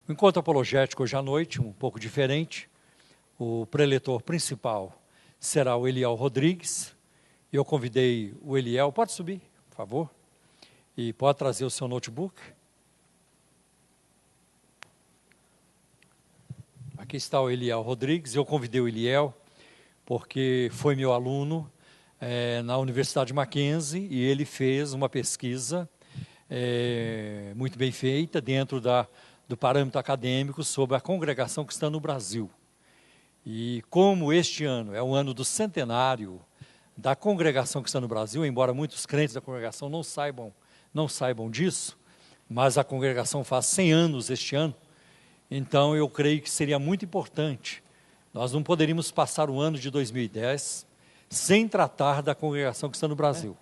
O encontro apologético hoje à noite, um pouco diferente. O preletor principal será o Eliel Rodrigues. Eu convidei o Eliel, pode subir, por favor, e pode trazer o seu notebook. Aqui está o Eliel Rodrigues. Eu convidei o Eliel porque foi meu aluno na Universidade Mackenzie e ele fez uma pesquisa muito bem feita dentro do parâmetro acadêmico sobre a congregação cristã no Brasil. E como este ano é o ano do centenário da congregação cristã no Brasil, embora muitos crentes da congregação não saibam disso, mas a congregação faz 100 anos este ano, então eu creio que seria muito importante. Nós não poderíamos passar o ano de 2010 sem tratar da congregação cristã no Brasil.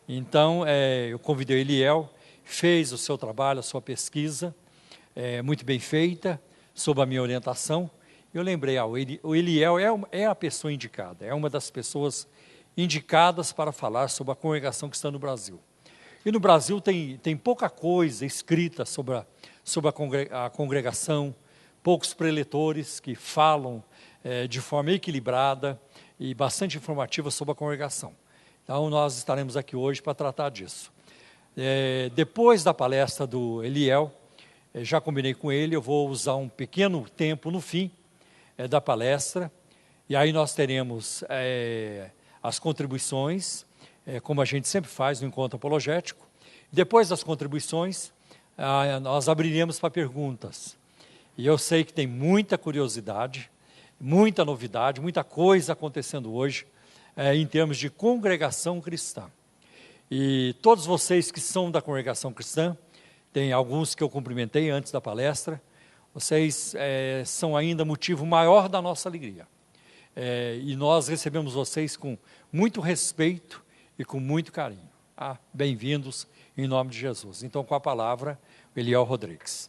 Então, eu convidei o Eliel, fez o seu trabalho, a sua pesquisa, muito bem feita, sob a minha orientação. Eu lembrei, o Eliel é a pessoa indicada, é uma das pessoas indicadas para falar sobre a congregação cristã no Brasil. E no Brasil tem pouca coisa escrita sobre a congregação, poucos preletores que falam de forma equilibrada e bastante informativa sobre a congregação. Então, nós estaremos aqui hoje para tratar disso. Depois da palestra do Eliel, já combinei com ele, eu vou usar um pequeno tempo no fim da palestra, e aí nós teremos as contribuições, como a gente sempre faz no encontro apologético. Depois das contribuições, nós abriremos para perguntas. E eu sei que tem muita curiosidade, muita novidade, muita coisa acontecendo hoje, em termos de congregação cristã. E todos vocês que são da congregação cristã, tem alguns que eu cumprimentei antes da palestra, vocês são ainda motivo maior da nossa alegria. E nós recebemos vocês com muito respeito e com muito carinho. Bem-vindos em nome de Jesus. Então, com a palavra, Eliel Rodrigues.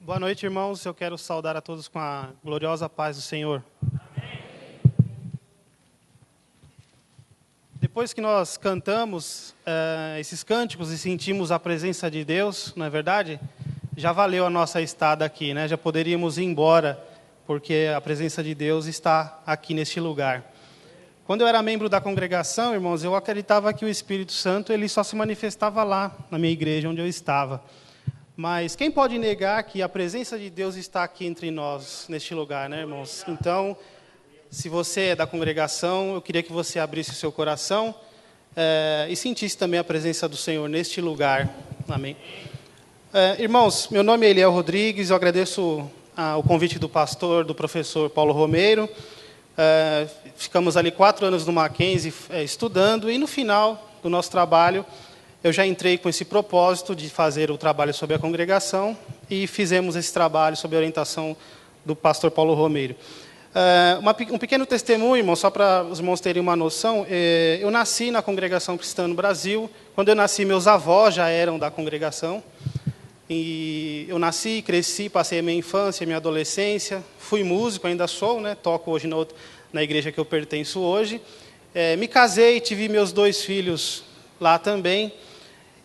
Boa noite, irmãos. Eu quero saudar a todos com a gloriosa paz do Senhor. Amém. Depois que nós cantamos esses cânticos e sentimos a presença de Deus, não é verdade? Já valeu a nossa estada aqui, né? Já poderíamos ir embora, porque a presença de Deus está aqui neste lugar. Quando eu era membro da congregação, irmãos, eu acreditava que o Espírito Santo ele só se manifestava lá, na minha igreja, onde eu estava. Mas quem pode negar que a presença de Deus está aqui entre nós, neste lugar, né, irmãos? Então, se você é da congregação, eu queria que você abrisse o seu coração e sentisse também a presença do Senhor neste lugar. Amém. Irmãos, meu nome é Eliel Rodrigues, eu agradeço o convite do pastor, do professor Paulo Romeiro. Ficamos ali 4 anos no Mackenzie estudando, e no final do nosso trabalho, eu já entrei com esse propósito de fazer o trabalho sobre a congregação, e fizemos esse trabalho sob a orientação do pastor Paulo Romeiro. Um pequeno testemunho, irmão, só para os irmãos terem uma noção. Eu nasci na congregação cristã no Brasil. Quando eu nasci, meus avós já eram da congregação. E eu nasci, cresci, passei a minha infância, a minha adolescência. Fui músico, ainda sou, né? Toco hoje na igreja que eu pertenço hoje. Me casei, tive meus 2 filhos lá também.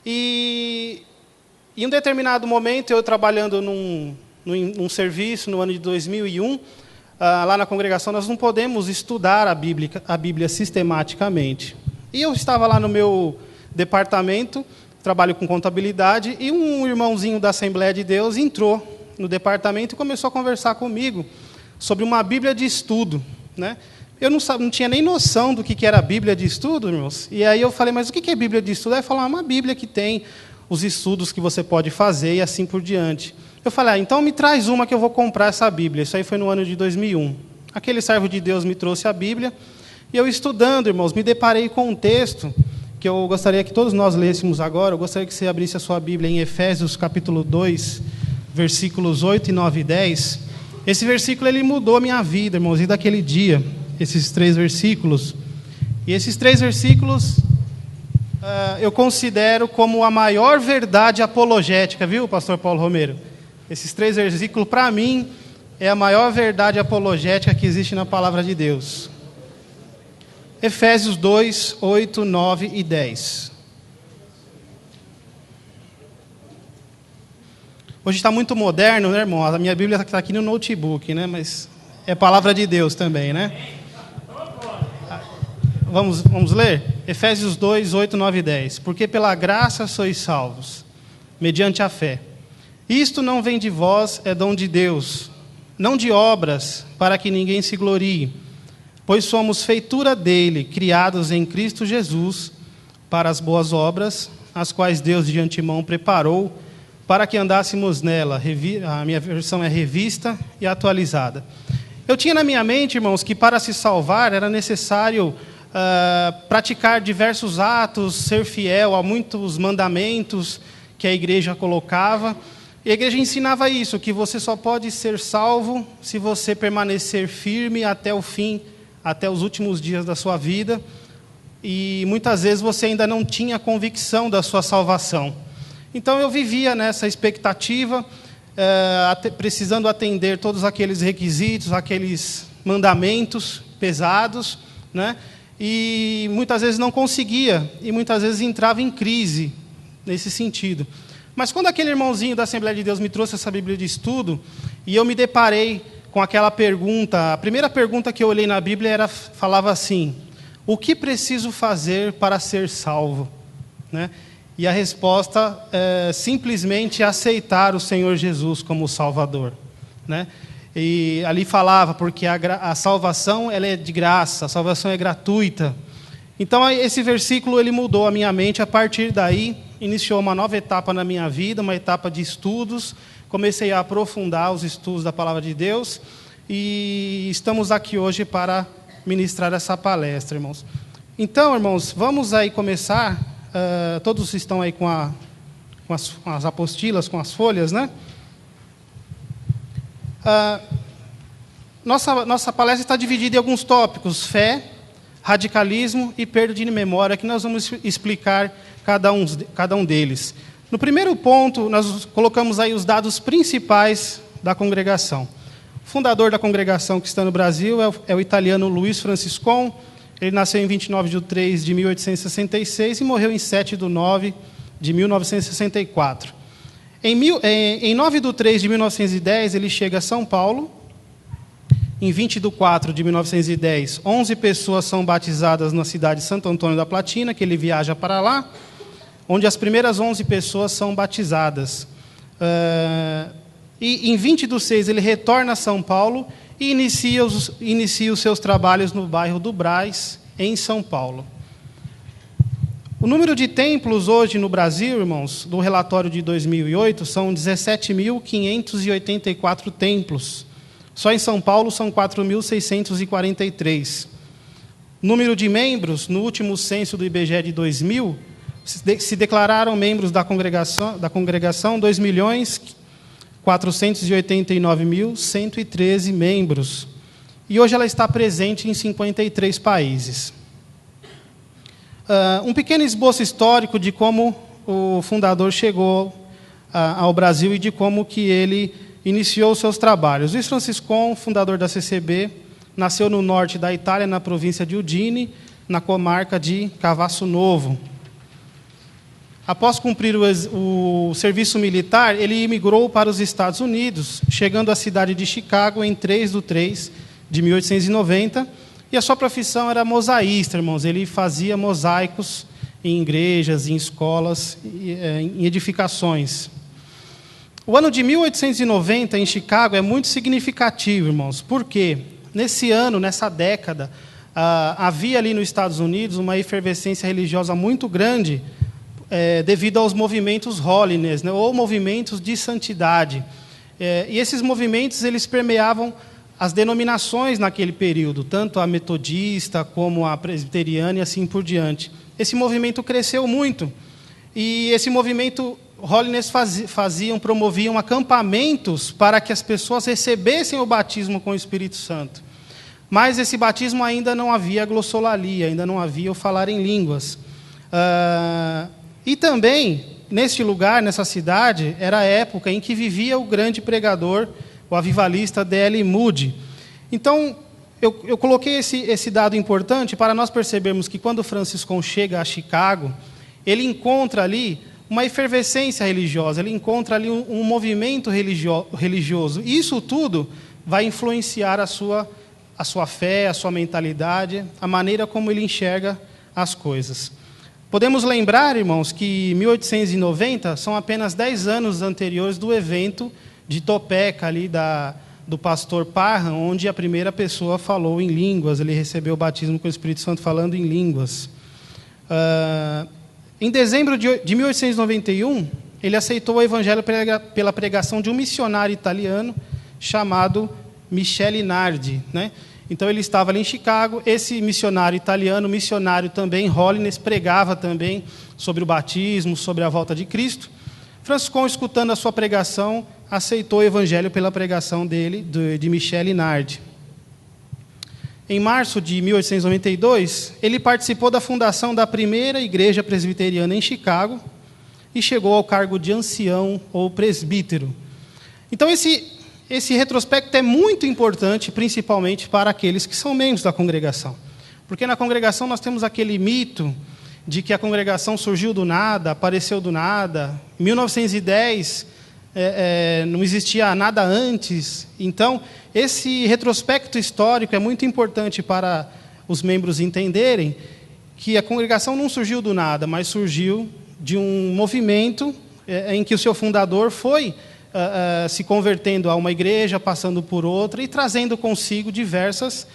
E em um determinado momento, eu trabalhando num serviço no ano de 2001, lá na congregação, nós não podemos estudar a Bíblia sistematicamente. E eu estava lá no meu departamento, trabalho com contabilidade, e um irmãozinho da Assembleia de Deus entrou no departamento e começou a conversar comigo sobre uma Bíblia de estudo, né? Eu não tinha nem noção do que era a Bíblia de estudo, irmãos. E aí eu falei, mas o que é Bíblia de estudo? Aí ele falou, uma Bíblia que tem os estudos que você pode fazer e assim por diante. Eu falei, então me traz uma que eu vou comprar essa Bíblia. Isso aí foi no ano de 2001. Aquele servo de Deus me trouxe a Bíblia, e eu estudando, irmãos, me deparei com um texto que eu gostaria que todos nós lêssemos agora. Eu gostaria que você abrisse a sua Bíblia em Efésios capítulo 2, versículos 8, 9 e 10. Esse versículo ele mudou a minha vida, irmãos, e daquele dia, esses 3 versículos. E esses 3 versículos eu considero como a maior verdade apologética, viu, pastor Paulo Romeiro? Esses 3 versículos, para mim, é a maior verdade apologética que existe na palavra de Deus. Efésios 2, 8, 9 e 10. Hoje está muito moderno, né, irmão? A minha Bíblia está aqui no notebook, né? Mas é palavra de Deus também, né? Vamos ler? Efésios 2, 8, 9 e 10. Porque pela graça sois salvos, mediante a fé. Isto não vem de vós, é dom de Deus, não de obras, para que ninguém se glorie. Pois somos feitura dele, criados em Cristo Jesus, para as boas obras, as quais Deus de antemão preparou, para que andássemos nela. A minha versão é revista e atualizada. Eu tinha na minha mente, irmãos, que para se salvar era necessário praticar diversos atos, ser fiel a muitos mandamentos que a igreja colocava. E a igreja ensinava isso, que você só pode ser salvo se você permanecer firme até o fim, até os últimos dias da sua vida. E muitas vezes você ainda não tinha convicção da sua salvação. Então eu vivia nessa expectativa, precisando atender todos aqueles requisitos, aqueles mandamentos pesados, né? E muitas vezes não conseguia, e muitas vezes entrava em crise nesse sentido. Mas quando aquele irmãozinho da Assembleia de Deus me trouxe essa Bíblia de estudo, e eu me deparei com aquela pergunta, a primeira pergunta que eu olhei na Bíblia falava assim: o que preciso fazer para ser salvo? Né? E a resposta é simplesmente aceitar o Senhor Jesus como Salvador. Né? E ali falava, porque a salvação ela é de graça, a salvação é gratuita. Então esse versículo ele mudou a minha mente. A partir daí, iniciou uma nova etapa na minha vida, uma etapa de estudos. Comecei a aprofundar os estudos da Palavra de Deus. E estamos aqui hoje para ministrar essa palestra, irmãos. Então, irmãos, vamos aí começar. Todos estão aí com as apostilas, com as folhas, né? Nossa palestra está dividida em alguns tópicos: fé, radicalismo e perda de memória, que nós vamos explicar cada um deles. No primeiro ponto, nós colocamos aí os dados principais da congregação. O fundador da congregação que está no Brasil é o italiano Luiz Franciscon. Ele nasceu em 29 de 3 de 1866 e morreu em 7 de 9 de 1964. Em 9 de 3 de 1910, ele chega a São Paulo. Em 20 de 4 de 1910, 11 pessoas são batizadas na cidade de Santo Antônio da Platina, que ele viaja para lá, onde as primeiras 11 pessoas são batizadas. E em 20 de 6 ele retorna a São Paulo e inicia os seus trabalhos no bairro do Brás, em São Paulo. O número de templos hoje no Brasil, irmãos, do relatório de 2008, são 17.584 templos. Só em São Paulo são 4.643. Número de membros, no último censo do IBGE de 2000, se declararam membros da congregação 2.489.113 membros. E hoje ela está presente em 53 países. Um pequeno esboço histórico de como o fundador chegou ao Brasil e de como que ele iniciou seus trabalhos. Luiz Franciscon, fundador da CCB, nasceu no norte da Itália, na província de Udine, na comarca de Cavasso Novo. Após cumprir o serviço militar, ele imigrou para os Estados Unidos, chegando à cidade de Chicago em 3 de 3 de 1890, e a sua profissão era mosaísta, irmãos. Ele fazia mosaicos em igrejas, em escolas, em edificações. O ano de 1890, em Chicago, é muito significativo, irmãos, porque nesse ano, nessa década, havia ali nos Estados Unidos uma efervescência religiosa muito grande, devido aos movimentos holiness, né, ou movimentos de santidade. E esses movimentos eles permeavam as denominações naquele período, tanto a metodista como a presbiteriana e assim por diante. Esse movimento cresceu muito, e esse movimento holiness promoviam acampamentos para que as pessoas recebessem o batismo com o Espírito Santo. Mas esse batismo ainda não havia glossolalia, ainda não havia o falar em línguas. E também, neste lugar, nessa cidade, era a época em que vivia o grande pregador, o avivalista D.L. Moody. Então, eu coloquei esse dado importante para nós percebermos que quando Franciscon chega a Chicago, ele encontra ali uma efervescência religiosa, ele encontra ali um movimento religioso. E isso tudo vai influenciar a sua fé, a sua mentalidade, a maneira como ele enxerga as coisas. Podemos lembrar, irmãos, que 1890 são apenas 10 anos anteriores do evento de Topeka, ali do pastor Parham, onde a primeira pessoa falou em línguas, ele recebeu o batismo com o Espírito Santo falando em línguas. Em dezembro de 1891, ele aceitou o evangelho pela pregação de um missionário italiano chamado Michele Nardi, né? Então ele estava ali em Chicago, esse missionário italiano, missionário também, Holiness, pregava também sobre o batismo, sobre a volta de Cristo. Franciscon, escutando a sua pregação, aceitou o evangelho pela pregação dele, de Michele Nardi. Em março de 1892, ele participou da fundação da primeira igreja presbiteriana em Chicago e chegou ao cargo de ancião ou presbítero. Então, esse retrospecto é muito importante, principalmente para aqueles que são membros da congregação. Porque na congregação nós temos aquele mito de que a congregação surgiu do nada, apareceu do nada. Em 1910, não existia nada antes. Então, esse retrospecto histórico é muito importante para os membros entenderem que a congregação não surgiu do nada, mas surgiu de um movimento em que o seu fundador foi se convertendo a uma igreja, passando por outra e trazendo consigo diversas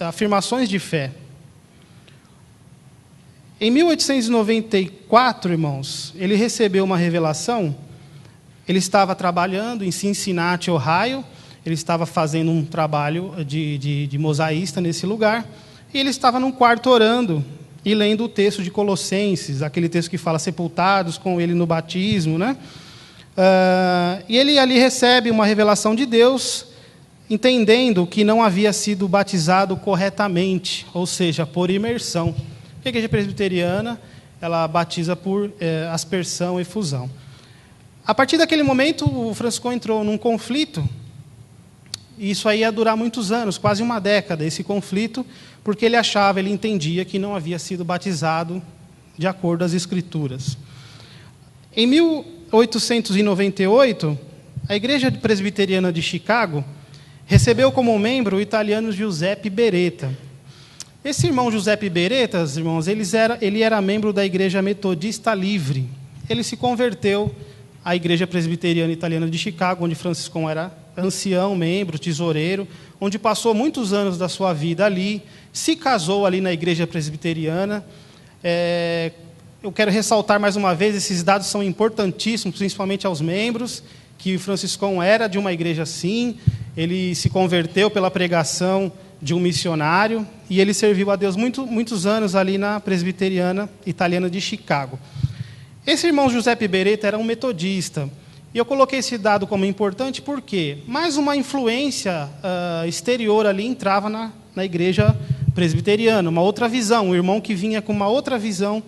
afirmações de fé. Em 1894, irmãos, ele recebeu uma revelação. Ele estava trabalhando em Cincinnati, Ohio. Ele estava fazendo um trabalho de mosaísta nesse lugar. E ele estava num quarto orando e lendo o texto de Colossenses, aquele texto que fala sepultados com ele no batismo, né? E ele ali recebe uma revelação de Deus, entendendo que não havia sido batizado corretamente, ou seja, por imersão. A igreja presbiteriana, ela batiza por aspersão e efusão. A partir daquele momento, o Franciscon entrou num conflito, e isso aí ia durar muitos anos, quase uma década, esse conflito, porque ele entendia que não havia sido batizado de acordo às Escrituras. Em 1898, a Igreja Presbiteriana de Chicago recebeu como membro o italiano Giuseppe Beretta. Esse irmão Giuseppe Beretta, irmãos, ele era membro da Igreja Metodista Livre. Ele se converteu à Igreja Presbiteriana Italiana de Chicago, onde Franciscon era ancião, membro, tesoureiro, onde passou muitos anos da sua vida ali, se casou ali na Igreja Presbiteriana. Eu quero ressaltar mais uma vez, esses dados são importantíssimos, principalmente aos membros, que Franciscon era de uma igreja assim, ele se converteu pela pregação de um missionário, e ele serviu a Deus muitos anos ali na Presbiteriana Italiana de Chicago. Esse irmão Giuseppe Beretta era um metodista, e eu coloquei esse dado como importante porque mais uma influência exterior ali entrava na igreja presbiteriana, uma outra visão, um irmão que vinha com uma outra visão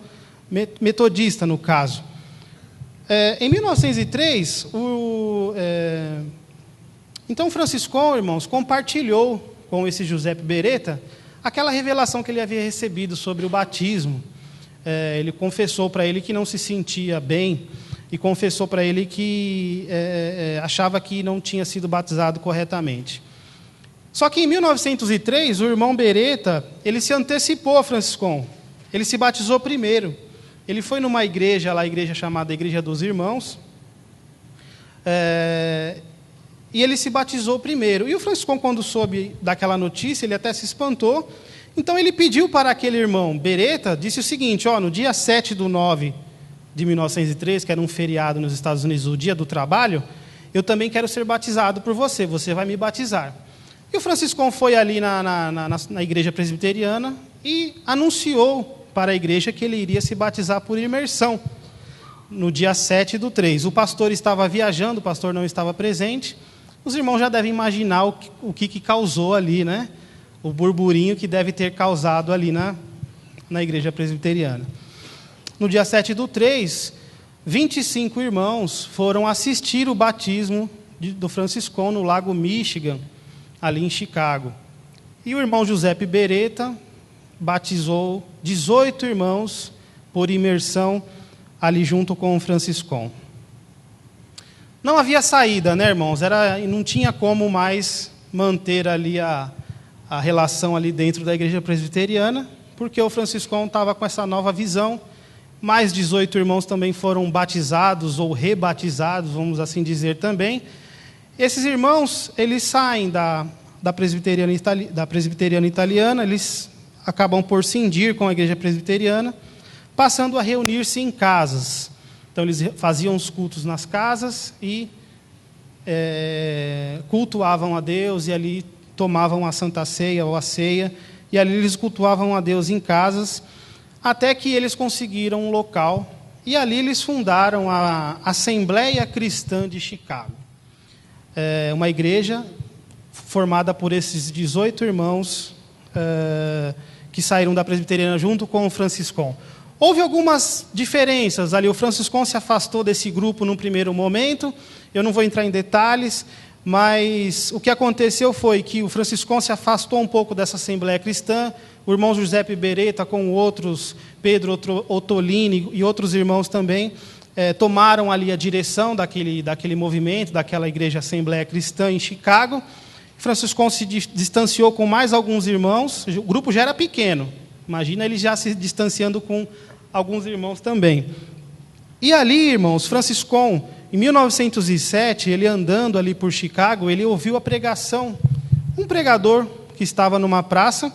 metodista, no caso. Em 1903, então Franciscon, irmãos, compartilhou com esse Giuseppe Beretta aquela revelação que ele havia recebido sobre o batismo. Ele confessou para ele que não se sentia bem e confessou para ele que achava que não tinha sido batizado corretamente. Só que em 1903, o irmão Beretta, ele se antecipou a Franciscon. Ele se batizou primeiro. Ele foi numa igreja, lá a igreja chamada Igreja dos Irmãos, e ele se batizou primeiro. E o Franciscon, quando soube daquela notícia, ele até se espantou. Então ele pediu para aquele irmão Beretta, disse o seguinte: no dia 7/9 de 1903, que era um feriado nos Estados Unidos, o dia do trabalho, eu também quero ser batizado por você, você vai me batizar. E o Franciscon foi ali na igreja presbiteriana e anunciou para a igreja que ele iria se batizar por imersão, no dia 7/3. O pastor estava viajando, o pastor não estava presente. Os irmãos já devem imaginar o que causou ali, né? O burburinho que deve ter causado ali na igreja presbiteriana. No dia 7/3, 25 irmãos foram assistir o batismo do Franciscon no Lago Michigan, ali em Chicago. E o irmão Giuseppe Beretta batizou 18 irmãos por imersão ali junto com o Franciscon. Não havia saída, né, irmãos? Não tinha como mais manter ali a relação ali dentro da igreja presbiteriana, porque o Franciscon estava com essa nova visão. Mais 18 irmãos também foram batizados ou rebatizados, vamos assim dizer também. Esses irmãos, eles saem da presbiteriana italiana, eles acabam por cindir com a igreja presbiteriana, passando a reunir-se em casas. Então, eles faziam os cultos nas casas e cultuavam a Deus, e ali tomavam a Santa Ceia ou a ceia, e ali eles cultuavam a Deus em casas, até que eles conseguiram um local, e ali eles fundaram a Assembleia Cristã de Chicago. Uma igreja formada por esses 18 irmãos que saíram da presbiteriana junto com o Franciscon. Houve algumas diferenças ali. O Franciscon se afastou desse grupo num primeiro momento. Eu não vou entrar em detalhes, mas o que aconteceu foi que o Franciscon se afastou um pouco dessa Assembleia Cristã. O irmão Giuseppe Beretta, com outros, Pedro Ottolini e outros irmãos também, tomaram ali a direção daquele movimento, daquela igreja Assembleia Cristã em Chicago. Franciscon se distanciou com mais alguns irmãos. O grupo já era pequeno. Imagina ele já se distanciando com alguns irmãos também. E ali, irmãos, Franciscon, em 1907, ele andando ali por Chicago, ele ouviu a pregação. Um pregador que estava numa praça,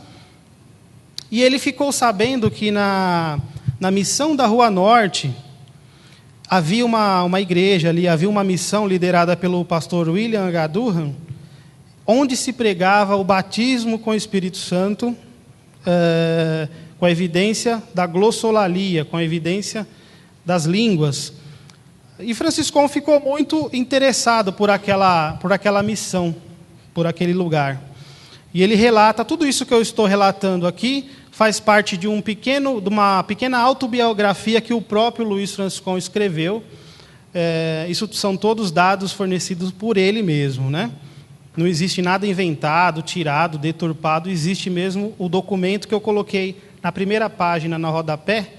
e ele ficou sabendo que na missão da Rua Norte, havia uma igreja ali, havia uma missão liderada pelo pastor William H. Durham, onde se pregava o batismo com o Espírito Santo, com a evidência da glossolalia, com a evidência das línguas. E Franciscon ficou muito interessado por aquela missão, por aquele lugar. E ele relata, tudo isso que eu estou relatando aqui, faz parte de uma pequena autobiografia que o próprio Luiz Franciscon escreveu. Isso são todos dados fornecidos por ele mesmo, né? Não existe nada inventado, tirado, deturpado. Existe mesmo o documento que eu coloquei na primeira página, na rodapé.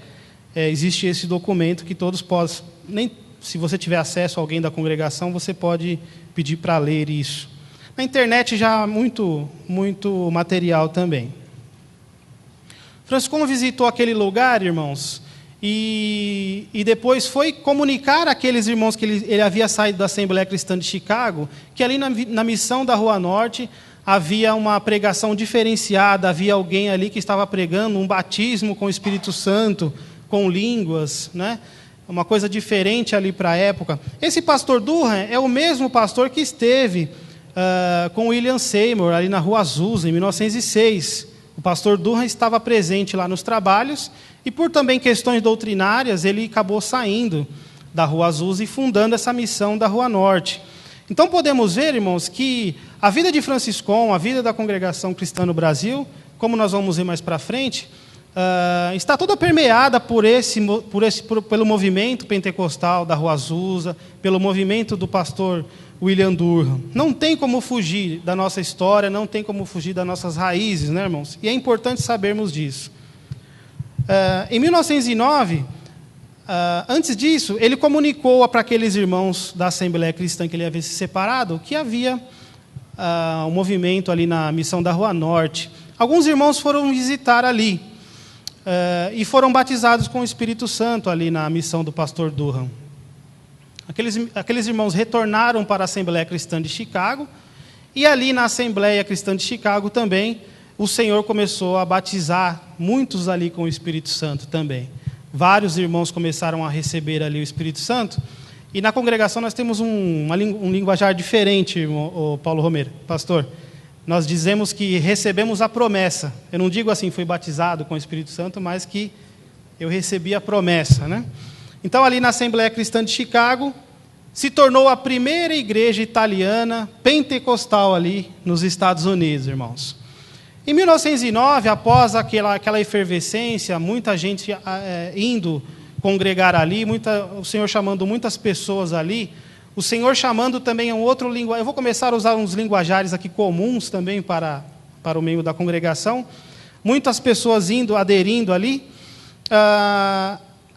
Existe esse documento que todos podem... Se você tiver acesso a alguém da congregação, você pode pedir para ler isso. Na internet já há muito material também. Franciscon visitou aquele lugar, irmãos, e depois foi comunicar àqueles irmãos que ele havia saído da Assembleia Cristã de Chicago, que ali na missão da Rua Norte havia uma pregação diferenciada, havia alguém ali que estava pregando um batismo com o Espírito Santo, com línguas, né? Uma coisa diferente ali para a época. Esse pastor Durham é o mesmo pastor que esteve com William Seymour, ali na Rua Azusa, em 1906. O pastor Durham estava presente lá nos trabalhos, e por também questões doutrinárias, ele acabou saindo da Rua Azusa e fundando essa missão da Rua Norte. Então podemos ver, irmãos, que a vida de Franciscon, a vida da congregação cristã no Brasil, como nós vamos ver mais para frente, está toda permeada pelo movimento pentecostal da Rua Azusa, pelo movimento do pastor William Durham. Não tem como fugir da nossa história, não tem como fugir das nossas raízes, né, irmãos? E é importante sabermos disso. Em 1909, antes disso, ele comunicou para aqueles irmãos da Assembleia Cristã que ele havia se separado, que havia um movimento ali na missão da Rua Norte. Alguns irmãos foram visitar ali, e foram batizados com o Espírito Santo ali na missão do pastor Durham. Aqueles irmãos retornaram para a Assembleia Cristã de Chicago, e ali na Assembleia Cristã de Chicago também, o Senhor começou a batizar muitos ali com o Espírito Santo também. Vários irmãos começaram a receber ali o Espírito Santo, e na congregação nós temos um linguajar diferente, o Paulo Romero, pastor. Nós dizemos que recebemos a promessa. Eu não digo assim, fui batizado com o Espírito Santo, mas que eu recebi a promessa, né? Então, ali na Assembleia Cristã de Chicago, se tornou a primeira igreja italiana pentecostal ali nos Estados Unidos, irmãos. Em 1909, após aquela efervescência, muita gente indo congregar ali, o Senhor chamando muitas pessoas ali, o Senhor chamando também um outro linguajar. Eu vou começar a usar uns linguajares aqui comuns também para o meio da congregação. Muitas pessoas aderindo ali.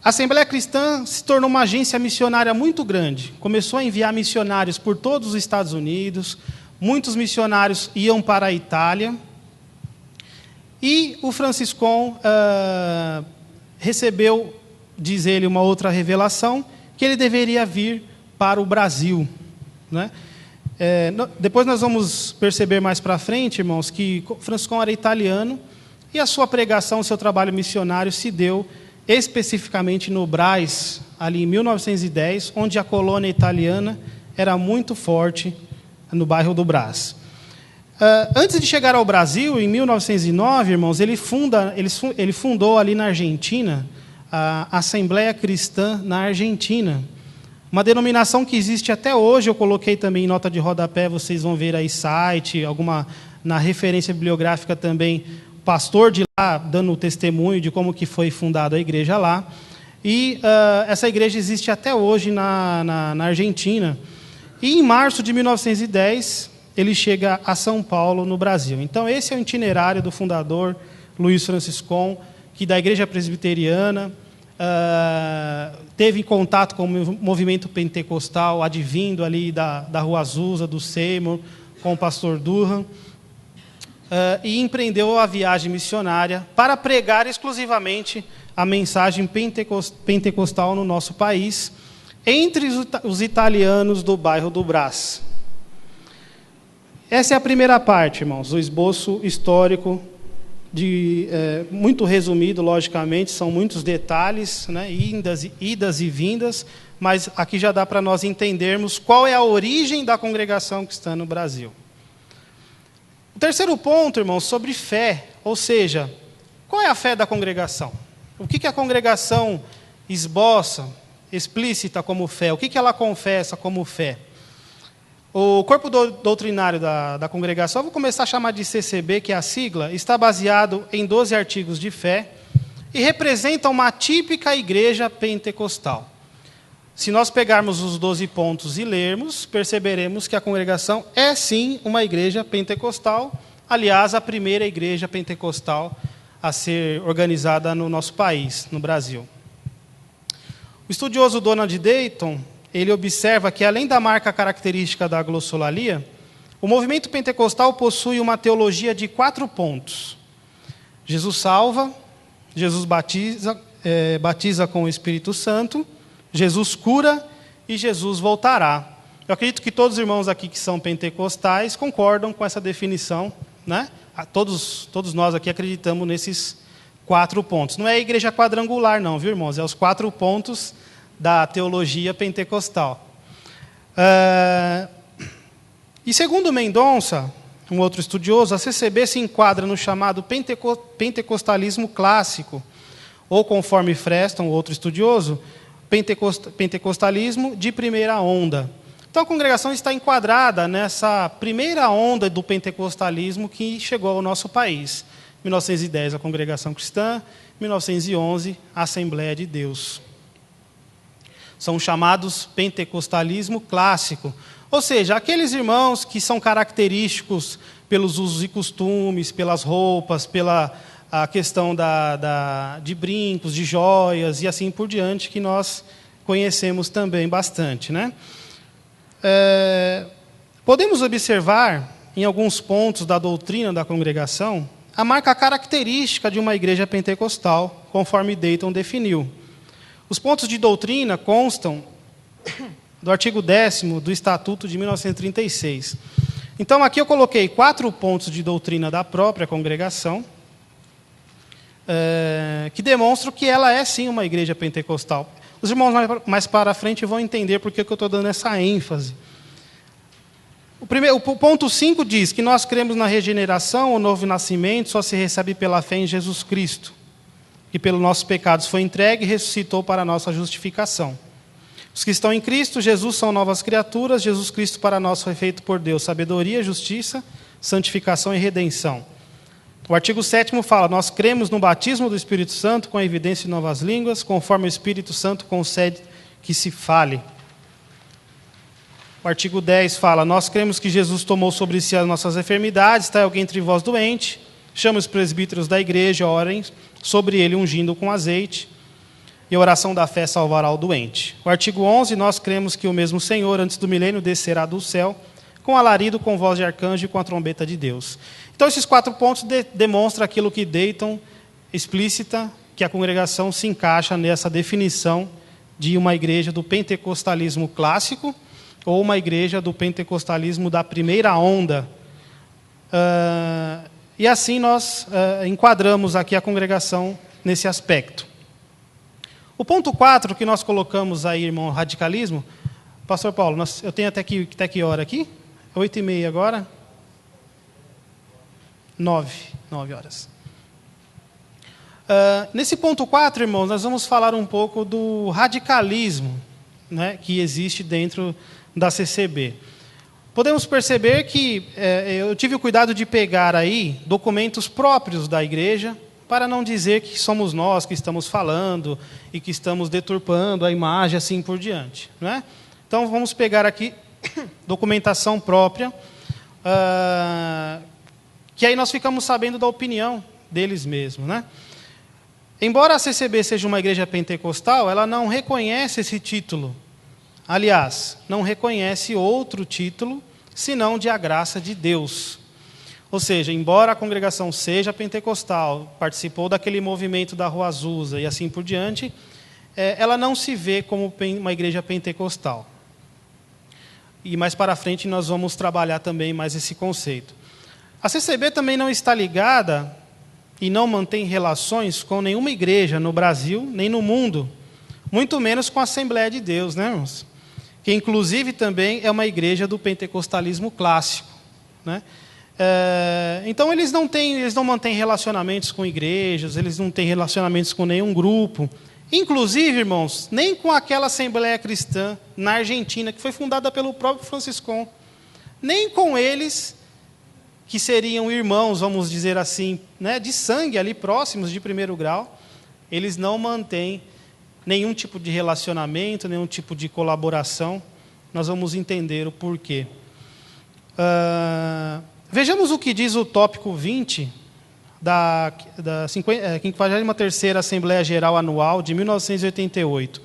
A Assembleia Cristã se tornou uma agência missionária muito grande. Começou a enviar missionários por todos os Estados Unidos. Muitos missionários iam para a Itália. E o Franciscon recebeu, diz ele, uma outra revelação, que ele deveria vir para o Brasil, né? Depois nós vamos perceber mais para frente, irmãos, que Franciscon era italiano e a sua pregação, o seu trabalho missionário se deu especificamente no Brás, ali em 1910, onde a colônia italiana era muito forte no bairro do Brás. Antes de chegar ao Brasil, em 1909, irmãos, ele fundou ali na Argentina a Assembleia Cristã na Argentina, uma denominação que existe até hoje. Eu coloquei também em nota de rodapé, vocês vão ver aí site, na referência bibliográfica também, o pastor de lá dando o testemunho de como que foi fundada a igreja lá. E essa igreja existe até hoje na Argentina. E em março de 1910, ele chega a São Paulo, no Brasil. Então, esse é o itinerário do fundador, Luiz Franciscon, que da igreja presbiteriana teve contato com o movimento pentecostal, advindo ali da Rua Azusa, do Seymour, com o pastor Durham, e empreendeu a viagem missionária para pregar exclusivamente a mensagem pentecostal no nosso país, entre os italianos do bairro do Brás. Essa é a primeira parte, irmãos, o esboço histórico, muito resumido, logicamente, são muitos detalhes, né, idas e vindas, mas aqui já dá para nós entendermos qual é a origem da congregação cristã no Brasil. O terceiro ponto, irmãos, sobre fé, ou seja, qual é a fé da congregação? O que a congregação esboça, explícita como fé? O que ela confessa como fé? O corpo doutrinário da congregação, vou começar a chamar de CCB, que é a sigla, está baseado em 12 artigos de fé e representa uma típica igreja pentecostal. Se nós pegarmos os 12 pontos e lermos, perceberemos que a congregação é sim uma igreja pentecostal, aliás, a primeira igreja pentecostal a ser organizada no nosso país, no Brasil. O estudioso Donald Dayton, ele observa que, além da marca característica da glossolalia, o movimento pentecostal possui uma teologia de 4 pontos. Jesus salva, Jesus batiza com o Espírito Santo, Jesus cura e Jesus voltará. Eu acredito que todos os irmãos aqui que são pentecostais concordam com essa definição, né? Todos nós aqui acreditamos nesses 4 pontos. Não é a igreja quadrangular, não, viu, irmãos? É os 4 pontos da teologia pentecostal. E segundo Mendonça, um outro estudioso, a CCB se enquadra no chamado pentecostalismo clássico, ou conforme Freston, outro estudioso, pentecostalismo de primeira onda. Então a congregação está enquadrada nessa primeira onda do pentecostalismo que chegou ao nosso país. 1910 a Congregação Cristã, 1911 a Assembleia de Deus. São chamados pentecostalismo clássico. Ou seja, aqueles irmãos que são característicos pelos usos e costumes, pelas roupas, pela a questão de brincos, de joias e assim por diante, que nós conhecemos também bastante, né? Podemos observar, em alguns pontos da doutrina da congregação, a marca característica de uma igreja pentecostal, conforme Dayton definiu. Os pontos de doutrina constam do artigo 10º do Estatuto de 1936. Então, aqui eu coloquei 4 pontos de doutrina da própria congregação, que demonstram que ela é, sim, uma igreja pentecostal. Os irmãos mais para frente vão entender por que eu estou dando essa ênfase. O ponto 5 diz que nós cremos na regeneração, o novo nascimento só se recebe pela fé em Jesus Cristo, que pelos nossos pecados foi entregue e ressuscitou para a nossa justificação. Os que estão em Cristo Jesus são novas criaturas, Jesus Cristo para nós foi feito por Deus sabedoria, justiça, santificação e redenção. O artigo 7º fala, nós cremos no batismo do Espírito Santo com a evidência de novas línguas, conforme o Espírito Santo concede que se fale. O artigo 10 fala, nós cremos que Jesus tomou sobre si as nossas enfermidades, está alguém entre vós doente, chama os presbíteros da igreja, orem sobre ele ungindo com azeite. e a oração da fé salvará o doente. O artigo 11, nós cremos que o mesmo Senhor, antes do milênio, descerá do céu, com alarido, com voz de arcanjo e com a trombeta de Deus. Então, esses 4 pontos demonstram aquilo que Dayton explícita, que a congregação se encaixa nessa definição de uma igreja do pentecostalismo clássico ou uma igreja do pentecostalismo da primeira onda. E assim nós enquadramos aqui a congregação nesse aspecto. O ponto 4 que nós colocamos aí, irmão, radicalismo, pastor Paulo, eu tenho até que hora aqui? 8h30 agora? 9 horas. Nesse ponto 4, irmãos, nós vamos falar um pouco do radicalismo, né, que existe dentro da CCB. Podemos perceber que eu tive o cuidado de pegar aí documentos próprios da igreja, para não dizer que somos nós que estamos falando e que estamos deturpando a imagem, assim por diante. Não é? Então, vamos pegar aqui documentação própria, que aí nós ficamos sabendo da opinião deles mesmos. Né? Embora a CCB seja uma igreja pentecostal, ela não reconhece esse título. Aliás, não reconhece outro título, senão de a graça de Deus. Ou seja, embora a congregação seja pentecostal, participou daquele movimento da Rua Azusa e assim por diante, ela não se vê como uma igreja pentecostal. E mais para frente nós vamos trabalhar também mais esse conceito. A CCB também não está ligada e não mantém relações com nenhuma igreja no Brasil, nem no mundo, muito menos com a Assembleia de Deus, né, irmãos? Que inclusive também é uma igreja do pentecostalismo clássico, né? Então eles não mantêm relacionamentos com igrejas, eles não têm relacionamentos com nenhum grupo, inclusive, irmãos, nem com aquela Assembleia Cristã na Argentina, que foi fundada pelo próprio Franciscão, nem com eles, que seriam irmãos, vamos dizer assim, né, de sangue ali próximos de primeiro grau, eles não mantêm nenhum tipo de relacionamento, nenhum tipo de colaboração. Nós vamos entender o porquê. Vejamos o que diz o tópico 20 da 53ª Assembleia Geral Anual de 1988.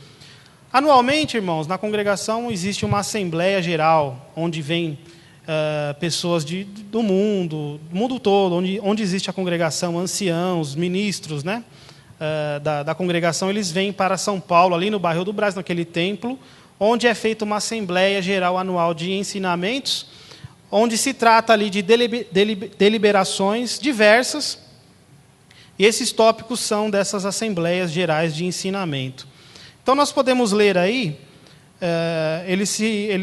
Anualmente, irmãos, na congregação existe uma Assembleia Geral, onde vem pessoas do mundo todo, onde existe a congregação, anciãos, ministros, né, da congregação, eles vêm para São Paulo, ali no bairro do Brás, naquele templo, onde é feita uma Assembleia Geral Anual de ensinamentos, onde se trata ali de deliberações diversas, e esses tópicos são dessas Assembleias Gerais de Ensinamento. Então, nós podemos ler aí, eles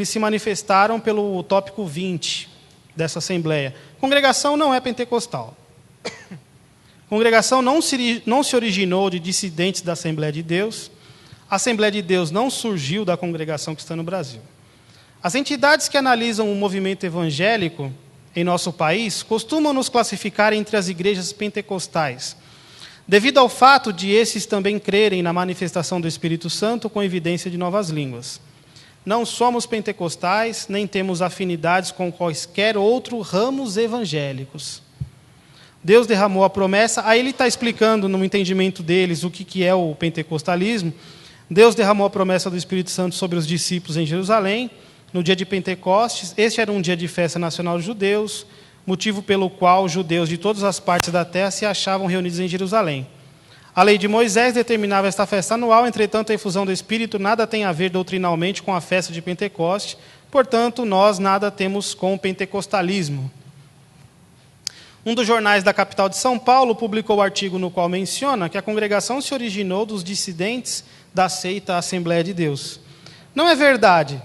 se manifestaram pelo tópico 20 dessa Assembleia. Congregação não é pentecostal. Congregação não se originou de dissidentes da Assembleia de Deus. A Assembleia de Deus não surgiu da congregação que está no Brasil. As entidades que analisam o movimento evangélico em nosso país costumam nos classificar entre as igrejas pentecostais, devido ao fato de esses também crerem na manifestação do Espírito Santo com evidência de novas línguas. Não somos pentecostais, nem temos afinidades com quaisquer outros ramos evangélicos. Deus derramou a promessa, aí ele está explicando no entendimento deles o que é o pentecostalismo. Deus derramou a promessa do Espírito Santo sobre os discípulos em Jerusalém, no dia de Pentecostes. Este era um dia de festa nacional dos judeus, motivo pelo qual os judeus de todas as partes da terra se achavam reunidos em Jerusalém. A lei de Moisés determinava esta festa anual, entretanto, a efusão do Espírito nada tem a ver doutrinalmente com a festa de Pentecostes, portanto, nós nada temos com o pentecostalismo. Um dos jornais da capital de São Paulo publicou o artigo no qual menciona que a congregação se originou dos dissidentes da seita Assembleia de Deus. Não é verdade.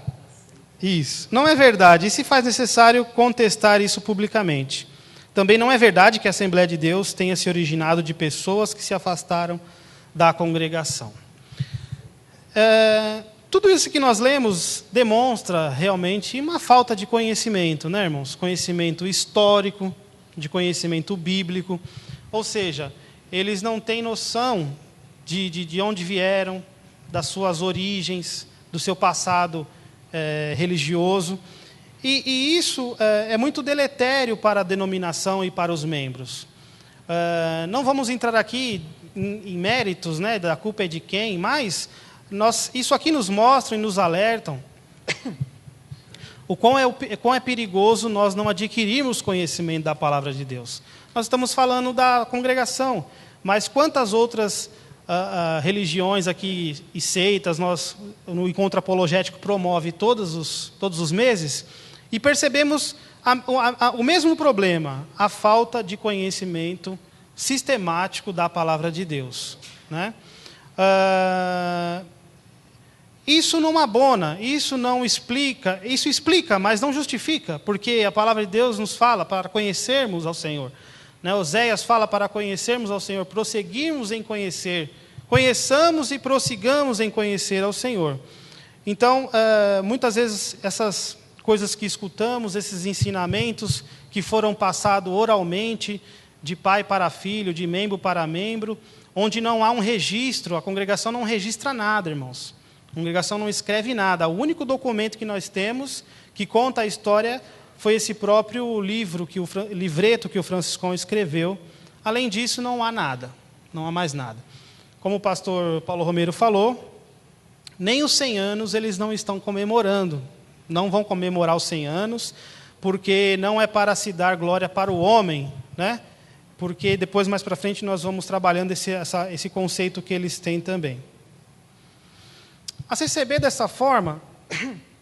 Isso, não é verdade. E se faz necessário contestar isso publicamente. Também não é verdade que a Assembleia de Deus tenha se originado de pessoas que se afastaram da congregação. Tudo isso que nós lemos demonstra realmente uma falta de conhecimento, né, irmãos? Conhecimento histórico, de conhecimento bíblico. Ou seja, eles não têm noção de onde vieram, das suas origens, do seu passado religioso. E isso é muito deletério para a denominação e para os membros. Não vamos entrar aqui em méritos, né, da culpa é de quem, mas isso aqui nos mostra e nos alertam o quão é perigoso nós não adquirirmos conhecimento da palavra de Deus. Nós estamos falando da congregação, mas quantas outras religiões aqui e seitas no Encontro Apologético promove todos os meses, e percebemos o mesmo problema, a falta de conhecimento sistemático da palavra de Deus, né? Isso não abona, isso não explica, isso explica, mas não justifica, porque a palavra de Deus nos fala para conhecermos ao Senhor, né? Oséias fala para conhecermos ao Senhor, prosseguirmos em conhecer, conheçamos e prossigamos em conhecer ao Senhor. Então, muitas vezes essas coisas que escutamos, esses ensinamentos que foram passados oralmente, de pai para filho, de membro para membro, onde não há um registro, a congregação não registra nada, irmãos. A congregação não escreve nada. O único documento que nós temos, que conta a história, foi esse próprio livreto que o Franciscão escreveu. Além disso, não há nada, não há mais nada. Como o pastor Paulo Romero falou, nem os 100 anos eles não estão comemorando. Não vão comemorar os 100 anos, porque não é para se dar glória para o homem, né? Porque depois, mais para frente, nós vamos trabalhando esse conceito que eles têm também. A CCB, dessa forma,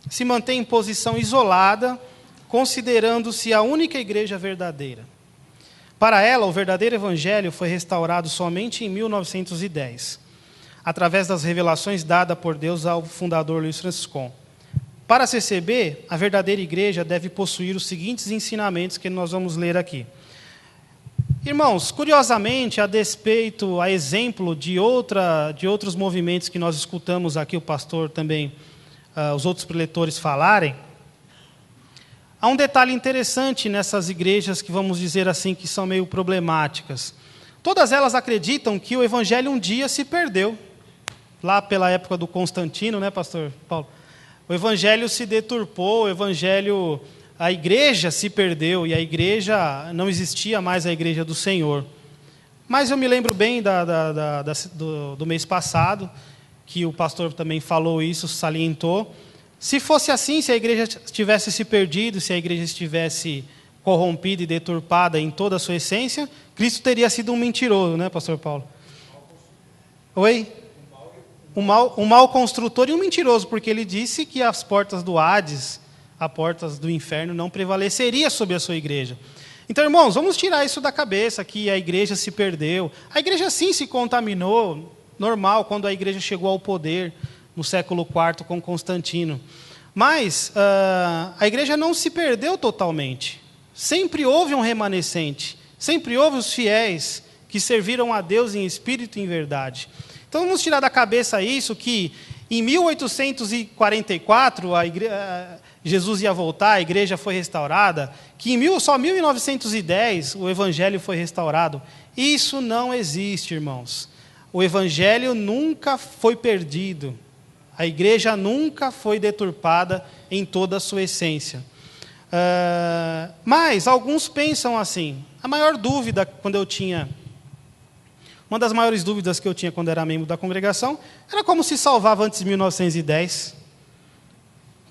se mantém em posição isolada, considerando-se a única igreja verdadeira. Para ela, o verdadeiro evangelho foi restaurado somente em 1910, através das revelações dadas por Deus ao fundador Luiz Franciscon. Para a CCB, a verdadeira igreja deve possuir os seguintes ensinamentos que nós vamos ler aqui. Irmãos, curiosamente, a exemplo de outros movimentos que nós escutamos aqui, o pastor também, os outros preletores falarem, há um detalhe interessante nessas igrejas que, vamos dizer assim, que são meio problemáticas. Todas elas acreditam que o evangelho um dia se perdeu, lá pela época do Constantino, né, pastor Paulo? O evangelho se deturpou, a igreja se perdeu, e a igreja, não existia mais a igreja do Senhor. Mas eu me lembro bem do mês passado, que o pastor também falou isso, salientou. Se fosse assim, se a igreja tivesse se perdido, se a igreja estivesse corrompida e deturpada em toda a sua essência, Cristo teria sido um mentiroso, né, pastor Paulo? Oi? Um mau construtor e um mentiroso, porque ele disse que as portas do Hades, as portas do inferno, não prevaleceria sobre a sua igreja. Então, irmãos, vamos tirar isso da cabeça, que a igreja se perdeu. A igreja sim se contaminou, normal, quando a igreja chegou ao poder, no século IV, com Constantino. Mas a igreja não se perdeu totalmente. Sempre houve um remanescente, sempre houve os fiéis que serviram a Deus em espírito e em verdade. Então, vamos tirar da cabeça isso, que em 1844, Jesus ia voltar, a igreja foi restaurada, que só em 1910 o evangelho foi restaurado. Isso não existe, irmãos. O evangelho nunca foi perdido. A igreja nunca foi deturpada em toda a sua essência. Mas alguns pensam assim. A maior dúvida, uma das maiores dúvidas que eu tinha quando era membro da congregação, era como se salvava antes de 1910.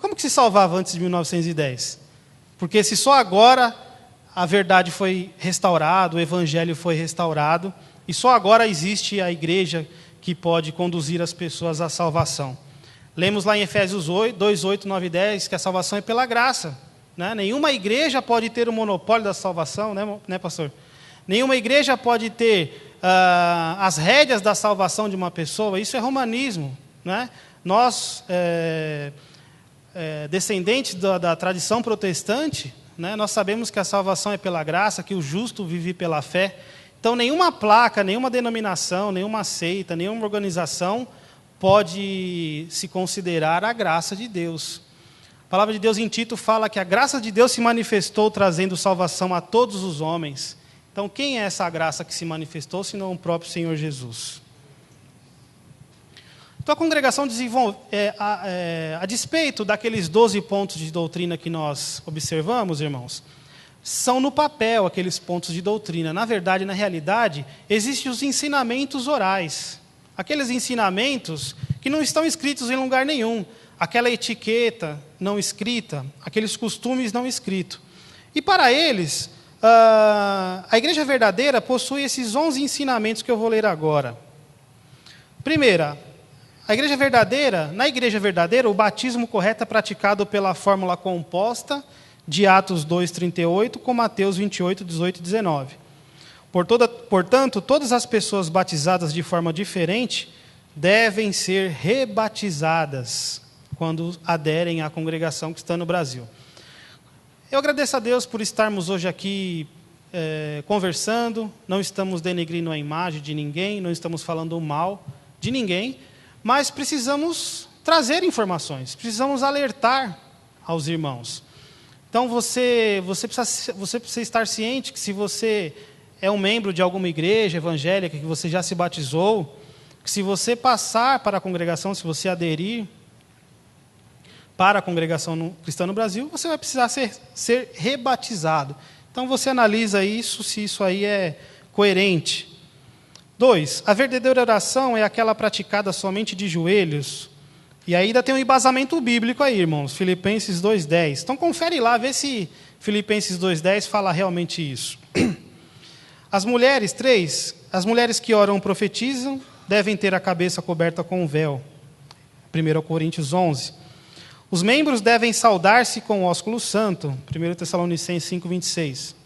Como que se salvava antes de 1910? Porque se só agora a verdade foi restaurada, o evangelho foi restaurado, e só agora existe a igreja que pode conduzir as pessoas à salvação. Lemos lá em Efésios 2, 8, 9 e 10, que a salvação é pela graça, né? Nenhuma igreja pode ter o monopólio da salvação, né, pastor? Nenhuma igreja pode ter as rédeas da salvação de uma pessoa. Isso é romanismo, né? Nós, descendentes da tradição protestante, né, nós sabemos que a salvação é pela graça, que o justo vive pela fé. Então, nenhuma placa, nenhuma denominação, nenhuma seita, nenhuma organização pode se considerar a graça de Deus. A palavra de Deus em Tito fala que a graça de Deus se manifestou trazendo salvação a todos os homens. Então, quem é essa graça que se manifestou, senão o próprio Senhor Jesus? Então, a congregação desenvolve, a despeito daqueles 12 pontos de doutrina que nós observamos, irmãos, são no papel aqueles pontos de doutrina. Na verdade, na realidade, existem os ensinamentos orais. Aqueles ensinamentos que não estão escritos em lugar nenhum. Aquela etiqueta não escrita, aqueles costumes não escritos. E para eles, a igreja verdadeira possui esses 11 ensinamentos que eu vou ler agora. Primeira, na igreja verdadeira, o batismo correto é praticado pela fórmula composta de Atos 2:38 com Mateus 28:18 e 19. Portanto, todas as pessoas batizadas de forma diferente devem ser rebatizadas quando aderem à congregação que está no Brasil. Eu agradeço a Deus por estarmos hoje aqui conversando, não estamos denegrindo a imagem de ninguém, não estamos falando mal de ninguém, mas precisamos trazer informações, precisamos alertar aos irmãos. Então, você precisa estar ciente que se você é um membro de alguma igreja evangélica, que você já se batizou, que se você passar para a congregação, se você aderir para a congregação cristã no Brasil, você vai precisar ser rebatizado. Então, você analisa isso, se isso aí é coerente. 2, a verdadeira oração é aquela praticada somente de joelhos. E ainda tem um embasamento bíblico aí, irmãos, Filipenses 2:10. Então, confere lá, vê se Filipenses 2:10 fala realmente isso. As mulheres que oram ou profetizam devem ter a cabeça coberta com um véu. 1 Coríntios 11. Os membros devem saudar-se com o ósculo santo. 1 Tessalonicenses 5:26.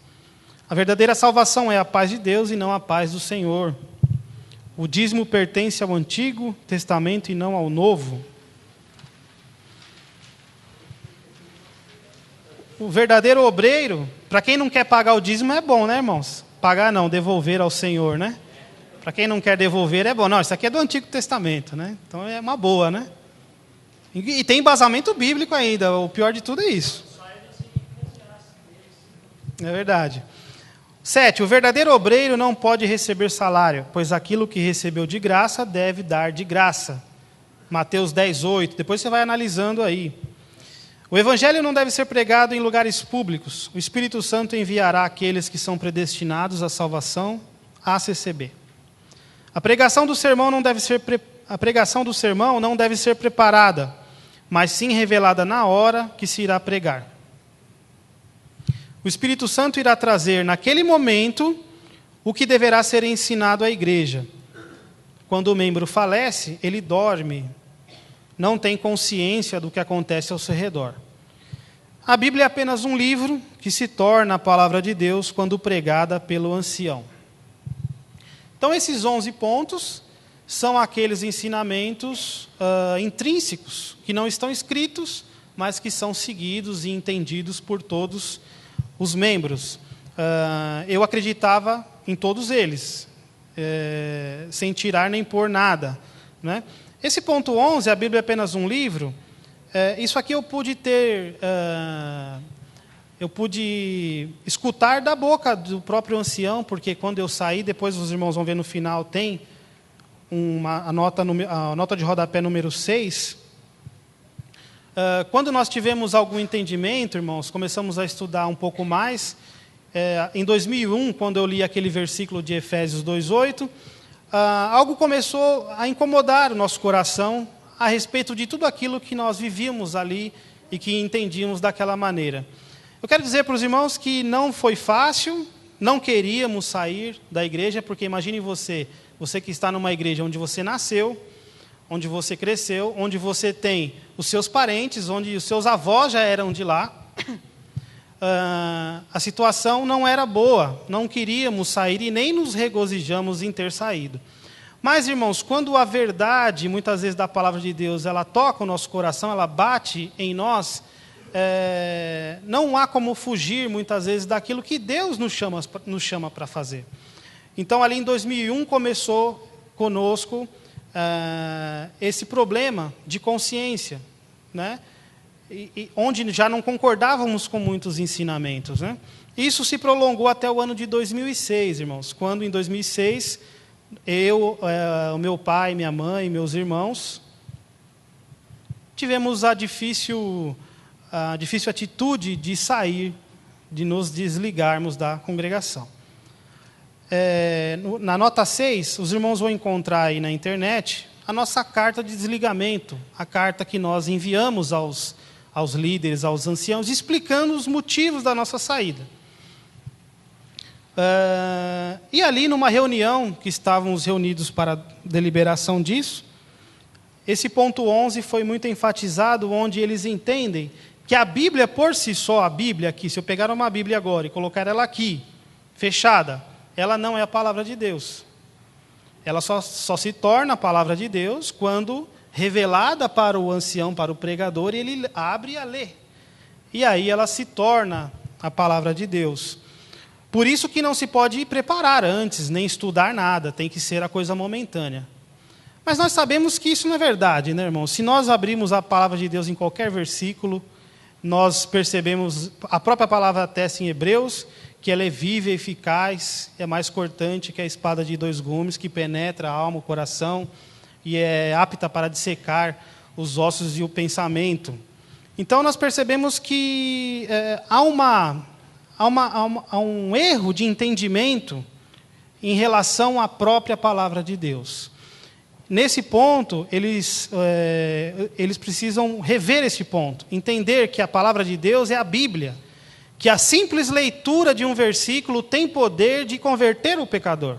A verdadeira salvação é a paz de Deus e não a paz do Senhor. O dízimo pertence ao Antigo Testamento e não ao Novo. O verdadeiro obreiro, para quem não quer pagar o dízimo é bom, né, irmãos? Pagar não, devolver ao Senhor, né? Para quem não quer devolver é bom. Não, isso aqui é do Antigo Testamento, né? Então é uma boa, né? E tem embasamento bíblico ainda, o pior de tudo é isso. É verdade. 7, o verdadeiro obreiro não pode receber salário, pois aquilo que recebeu de graça deve dar de graça. Mateus 10:8, depois você vai analisando aí. O evangelho não deve ser pregado em lugares públicos. O Espírito Santo enviará aqueles que são predestinados à salvação à CCB. A pregação do sermão não deve ser preparada, mas sim revelada na hora que se irá pregar. O Espírito Santo irá trazer, naquele momento, o que deverá ser ensinado à igreja. Quando o membro falece, ele dorme, não tem consciência do que acontece ao seu redor. A Bíblia é apenas um livro que se torna a palavra de Deus quando pregada pelo ancião. Então, esses 11 pontos são aqueles ensinamentos intrínsecos, que não estão escritos, mas que são seguidos e entendidos por todos os membros. Eu acreditava em todos eles, sem tirar nem pôr nada, né? Esse ponto 11, a Bíblia é apenas um livro, isso aqui eu pude escutar da boca do próprio ancião, porque quando eu saí, depois os irmãos vão ver no final, tem a nota de rodapé número 6. Quando nós tivemos algum entendimento, irmãos, começamos a estudar um pouco mais. Em 2001, quando eu li aquele versículo de Efésios 2:8, algo começou a incomodar o nosso coração a respeito de tudo aquilo que nós vivíamos ali e que entendíamos daquela maneira. Eu quero dizer para os irmãos que não foi fácil, não queríamos sair da igreja, porque imagine você que está numa igreja onde você nasceu, onde você cresceu, onde você tem os seus parentes, onde os seus avós já eram de lá. A situação não era boa, não queríamos sair e nem nos regozijamos em ter saído. Mas, irmãos, quando a verdade, muitas vezes da palavra de Deus, ela toca o nosso coração, ela bate em nós, não há como fugir, muitas vezes, daquilo que Deus nos chama para fazer. Então, ali em 2001, começou conosco esse problema de consciência, né? Onde já não concordávamos com muitos ensinamentos, né? Isso se prolongou até o ano de 2006, irmãos, quando em 2006 eu, o meu pai, minha mãe, meus irmãos tivemos a difícil atitude de sair de nos desligarmos da congregação. Na nota 6, os irmãos vão encontrar aí na internet a nossa carta de desligamento, a carta que nós enviamos aos líderes, aos anciãos, explicando os motivos da nossa saída. E ali, numa reunião, que estávamos reunidos para deliberação disso, esse ponto 11 foi muito enfatizado, onde eles entendem que a Bíblia por si só, a Bíblia aqui, se eu pegar uma Bíblia agora e colocar ela aqui, fechada, ela não é a palavra de Deus. Ela só se torna a palavra de Deus quando revelada para o ancião, para o pregador, e ele abre e a lê. E aí ela se torna a palavra de Deus. Por isso que não se pode preparar antes, nem estudar nada, tem que ser a coisa momentânea. Mas nós sabemos que isso não é verdade, né, irmão? Se nós abrirmos a palavra de Deus em qualquer versículo, nós percebemos, a própria palavra atesta em Hebreus, que ela é viva e eficaz, é mais cortante que a espada de 2 gumes, que penetra a alma, o coração, e é apta para dissecar os ossos e o pensamento. Então nós percebemos que há um erro de entendimento em relação à própria palavra de Deus. Nesse ponto, eles precisam rever esse ponto, entender que a palavra de Deus é a Bíblia, que a simples leitura de um versículo tem poder de converter o pecador,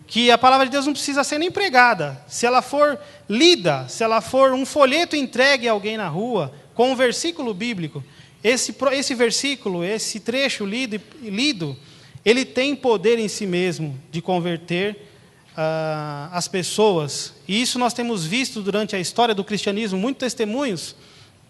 que a palavra de Deus não precisa ser nem pregada. Se ela for lida, se ela for um folheto entregue a alguém na rua, com um versículo bíblico, esse versículo, esse trecho lido, ele tem poder em si mesmo de converter as pessoas. E isso nós temos visto durante a história do cristianismo, muitos testemunhos.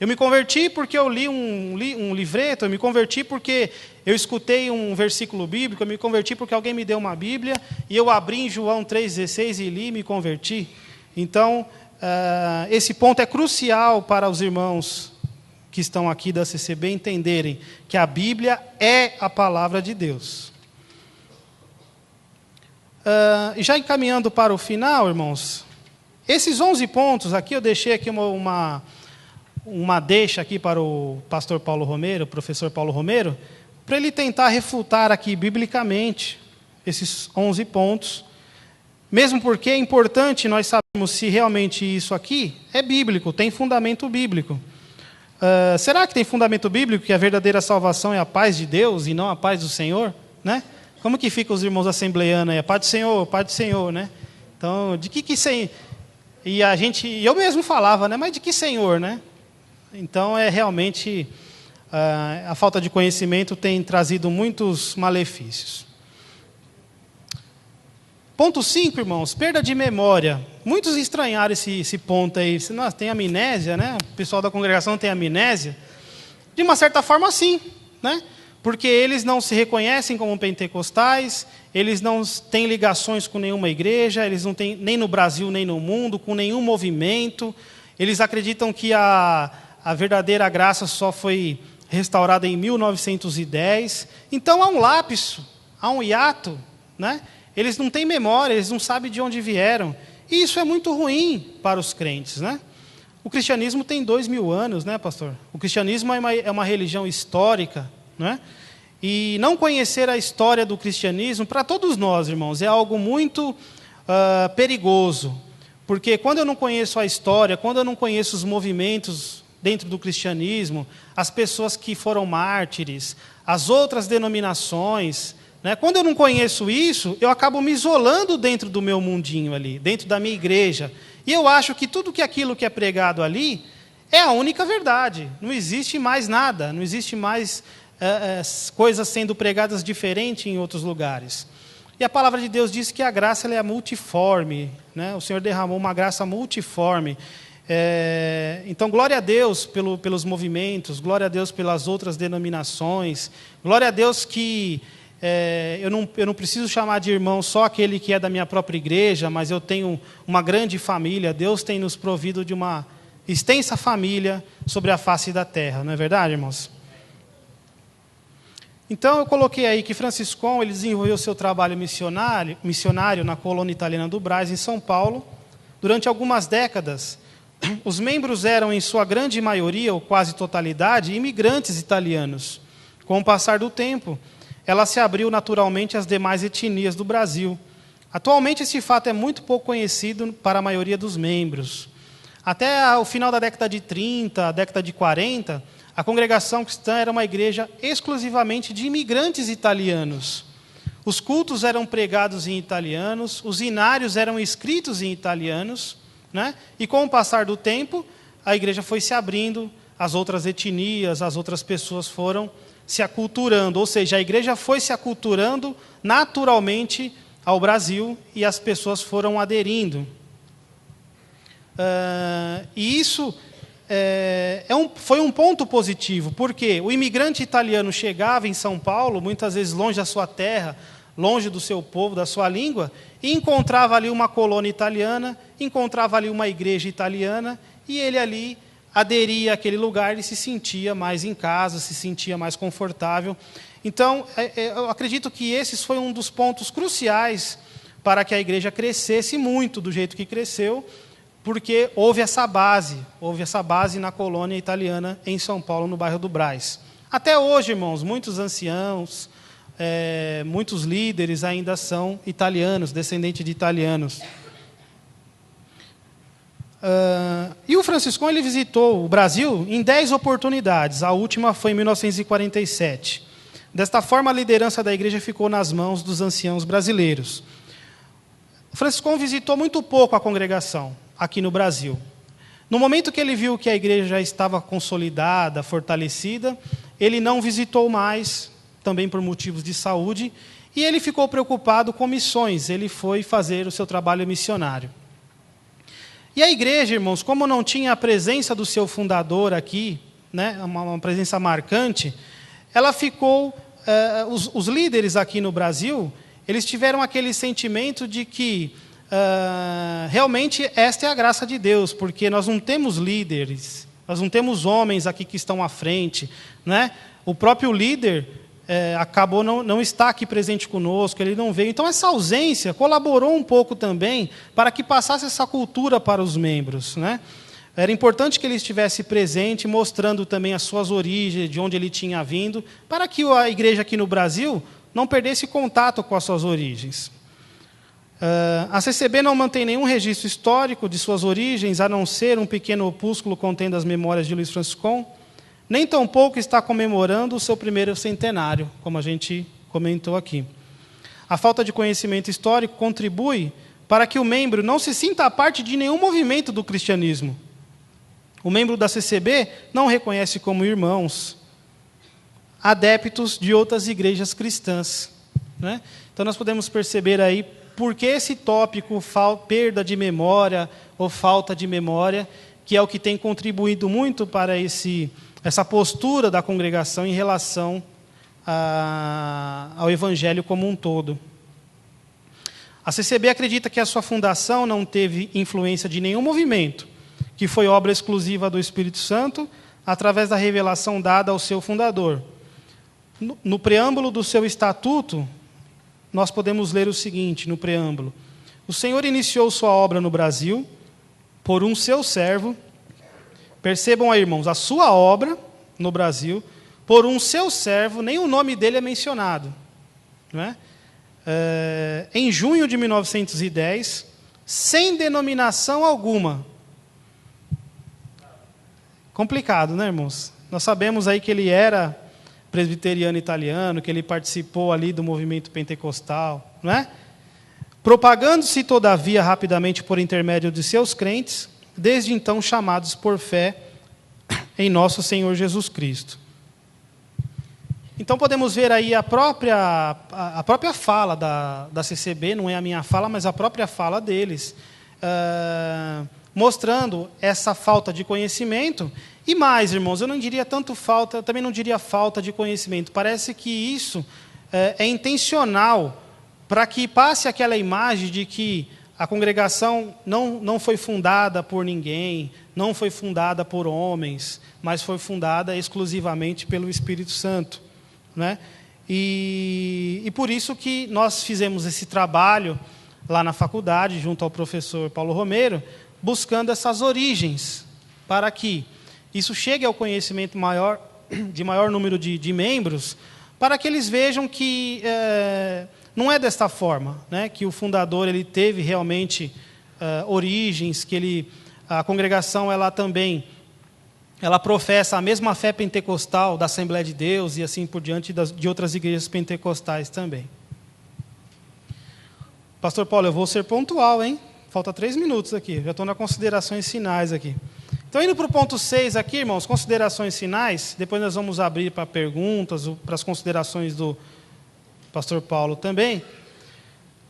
Eu me converti porque eu li um livreto, eu me converti porque eu escutei um versículo bíblico, eu me converti porque alguém me deu uma Bíblia, e eu abri em João 3,16 e li e me converti. Então, esse ponto é crucial para os irmãos que estão aqui da CCB entenderem que a Bíblia é a palavra de Deus. E já encaminhando para o final, irmãos, esses 11 pontos aqui, eu deixei aqui uma deixa aqui para o pastor Paulo Romero, o professor Paulo Romero, para ele tentar refutar aqui biblicamente esses 11 pontos, mesmo porque é importante nós sabermos se realmente isso aqui é bíblico, tem fundamento bíblico. Será que tem fundamento bíblico que a verdadeira salvação é a paz de Deus e não a paz do Senhor? Né? Como que ficam os irmãos assembleanos aí? A paz do Senhor, né? Então, de que Senhor? E eu mesmo falava, né? Mas de que Senhor, né? Então, realmente, a falta de conhecimento tem trazido muitos malefícios. Ponto 5, irmãos, perda de memória. Muitos estranharam esse ponto aí. Nossa, tem amnésia, né? O pessoal da congregação tem amnésia. De uma certa forma, sim, né? Porque eles não se reconhecem como pentecostais, eles não têm ligações com nenhuma igreja, eles não têm, nem no Brasil, nem no mundo, com nenhum movimento. Eles acreditam que a verdadeira graça só foi restaurada em 1910. Então há um lapso, há um hiato, né? Eles não têm memória, eles não sabem de onde vieram. E isso é muito ruim para os crentes, né? O cristianismo tem 2000 anos, né, pastor? O cristianismo é uma religião histórica, né? E não conhecer a história do cristianismo, para todos nós, irmãos, é algo muito perigoso. Porque quando eu não conheço a história, quando eu não conheço os movimentos dentro do cristianismo, as pessoas que foram mártires, as outras denominações, né? Quando eu não conheço isso, eu acabo me isolando dentro do meu mundinho ali, dentro da minha igreja. E eu acho que tudo aquilo que é pregado ali é a única verdade. Não existe mais nada, não existe mais coisas sendo pregadas diferente em outros lugares. E a palavra de Deus diz que a graça ela é multiforme, né? O Senhor derramou uma graça multiforme. Então, glória a Deus pelos movimentos, glória a Deus pelas outras denominações, glória a Deus que eu não preciso chamar de irmão só aquele que é da minha própria igreja, mas eu tenho uma grande família. Deus tem nos provido de uma extensa família sobre a face da terra, não é verdade, irmãos? Então, eu coloquei aí que Franciscon ele desenvolveu seu trabalho missionário na colônia italiana do Brás, em São Paulo. Durante algumas décadas, os membros eram, em sua grande maioria, ou quase totalidade, imigrantes italianos, Com o passar do tempo, ela se abriu naturalmente às demais etnias do Brasil. Atualmente, esse fato é muito pouco conhecido para a maioria dos membros. Até o final da década de 30, a década de 40, a congregação cristã era uma igreja exclusivamente de imigrantes italianos. Os cultos eram pregados em italianos, os inários eram escritos em italianos, né? E com o passar do tempo, a igreja foi se abrindo, as outras etnias, as outras pessoas foram se aculturando, ou seja, a igreja foi se aculturando naturalmente ao Brasil e as pessoas foram aderindo. E isso foi um ponto positivo, porque o imigrante italiano chegava em São Paulo, muitas vezes longe da sua terra, longe do seu povo, da sua língua, e encontrava ali uma colônia italiana, encontrava ali uma igreja italiana, e ele ali aderia àquele lugar e se sentia mais em casa, se sentia mais confortável. Então, eu acredito que esse foi um dos pontos cruciais para que a igreja crescesse muito do jeito que cresceu, porque houve essa base na colônia italiana em São Paulo, no bairro do Brás. Até hoje, irmãos, muitos anciãos, muitos líderes ainda são italianos, descendentes de italianos. E o Franciscão ele visitou o Brasil em 10 oportunidades, a última foi em 1947. Desta forma, a liderança da igreja ficou nas mãos dos anciãos brasileiros. O Franciscão visitou muito pouco a congregação aqui no Brasil. No momento que ele viu que a igreja já estava consolidada, fortalecida, ele não visitou mais, também por motivos de saúde, e ele ficou preocupado com missões, ele foi fazer o seu trabalho missionário. E a igreja, irmãos, como não tinha a presença do seu fundador aqui, né, uma presença marcante, ela ficou, os líderes aqui no Brasil, eles tiveram aquele sentimento de que realmente esta é a graça de Deus, porque nós não temos líderes, nós não temos homens aqui que estão à frente, né? O próprio líder acabou não estar aqui presente conosco, ele não veio. Então, essa ausência colaborou um pouco também para que passasse essa cultura para os membros, né? Era importante que ele estivesse presente, mostrando também as suas origens, de onde ele tinha vindo, para que a igreja aqui no Brasil não perdesse contato com as suas origens. A CCB não mantém nenhum registro histórico de suas origens, a não ser um pequeno opúsculo contendo as memórias de Luiz Franciscon, nem tampouco está comemorando o seu primeiro centenário, como a gente comentou aqui. A falta de conhecimento histórico contribui para que o membro não se sinta parte de nenhum movimento do cristianismo. O membro da CCB não reconhece como irmãos adeptos de outras igrejas cristãs, né? Então, nós podemos perceber aí por que esse tópico, perda de memória ou falta de memória, que é o que tem contribuído muito para essa postura da congregação em relação ao Evangelho como um todo. A CCB acredita que a sua fundação não teve influência de nenhum movimento, que foi obra exclusiva do Espírito Santo, através da revelação dada ao seu fundador. No preâmbulo do seu estatuto, nós podemos ler o seguinte, no preâmbulo: o Senhor iniciou sua obra no Brasil, por um seu servo, percebam aí, irmãos, a sua obra no Brasil, por um seu servo, nem o nome dele é mencionado, não é? Em junho de 1910, sem denominação alguma. Complicado, né, irmãos? Nós sabemos aí que ele era presbiteriano italiano, que ele participou ali do movimento pentecostal, não é? Propagando-se, todavia, rapidamente por intermédio de seus crentes, desde então chamados por fé em nosso Senhor Jesus Cristo. Então podemos ver aí a própria fala da CCB, não é a minha fala, mas a própria fala deles, mostrando essa falta de conhecimento. E mais, irmãos, eu não diria tanto falta, eu também não diria falta de conhecimento. Parece que isso é intencional para que passe aquela imagem de que a congregação não foi fundada por ninguém, não foi fundada por homens, mas foi fundada exclusivamente pelo Espírito Santo, né? E por isso que nós fizemos esse trabalho lá na faculdade, junto ao professor Paulo Romero, buscando essas origens, para que isso chegue ao conhecimento maior de maior número de membros, para que eles vejam que não é desta forma, né? Que o fundador ele teve realmente origens, que a congregação ela também professa a mesma fé pentecostal da Assembleia de Deus e assim por diante de outras igrejas pentecostais também. Pastor Paulo, eu vou ser pontual, hein? Falta 3 minutos aqui, já estou nas considerações finais aqui. Então, indo para o ponto 6 aqui, irmãos, considerações finais, depois nós vamos abrir para perguntas, para as considerações do pastor Paulo também.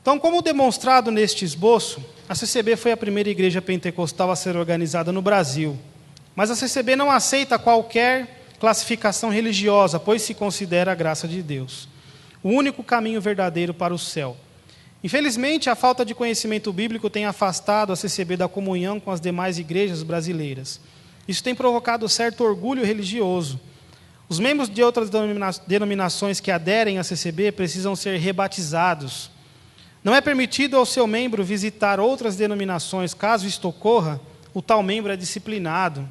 Então, como demonstrado neste esboço, a CCB foi a primeira igreja pentecostal a ser organizada no Brasil. Mas a CCB não aceita qualquer classificação religiosa, pois se considera a graça de Deus o único caminho verdadeiro para o céu. Infelizmente, a falta de conhecimento bíblico tem afastado a CCB da comunhão com as demais igrejas brasileiras. Isso tem provocado certo orgulho religioso. Os membros de outras denominações que aderem à CCB precisam ser rebatizados. Não é permitido ao seu membro visitar outras denominações. Caso isto ocorra, o tal membro é disciplinado.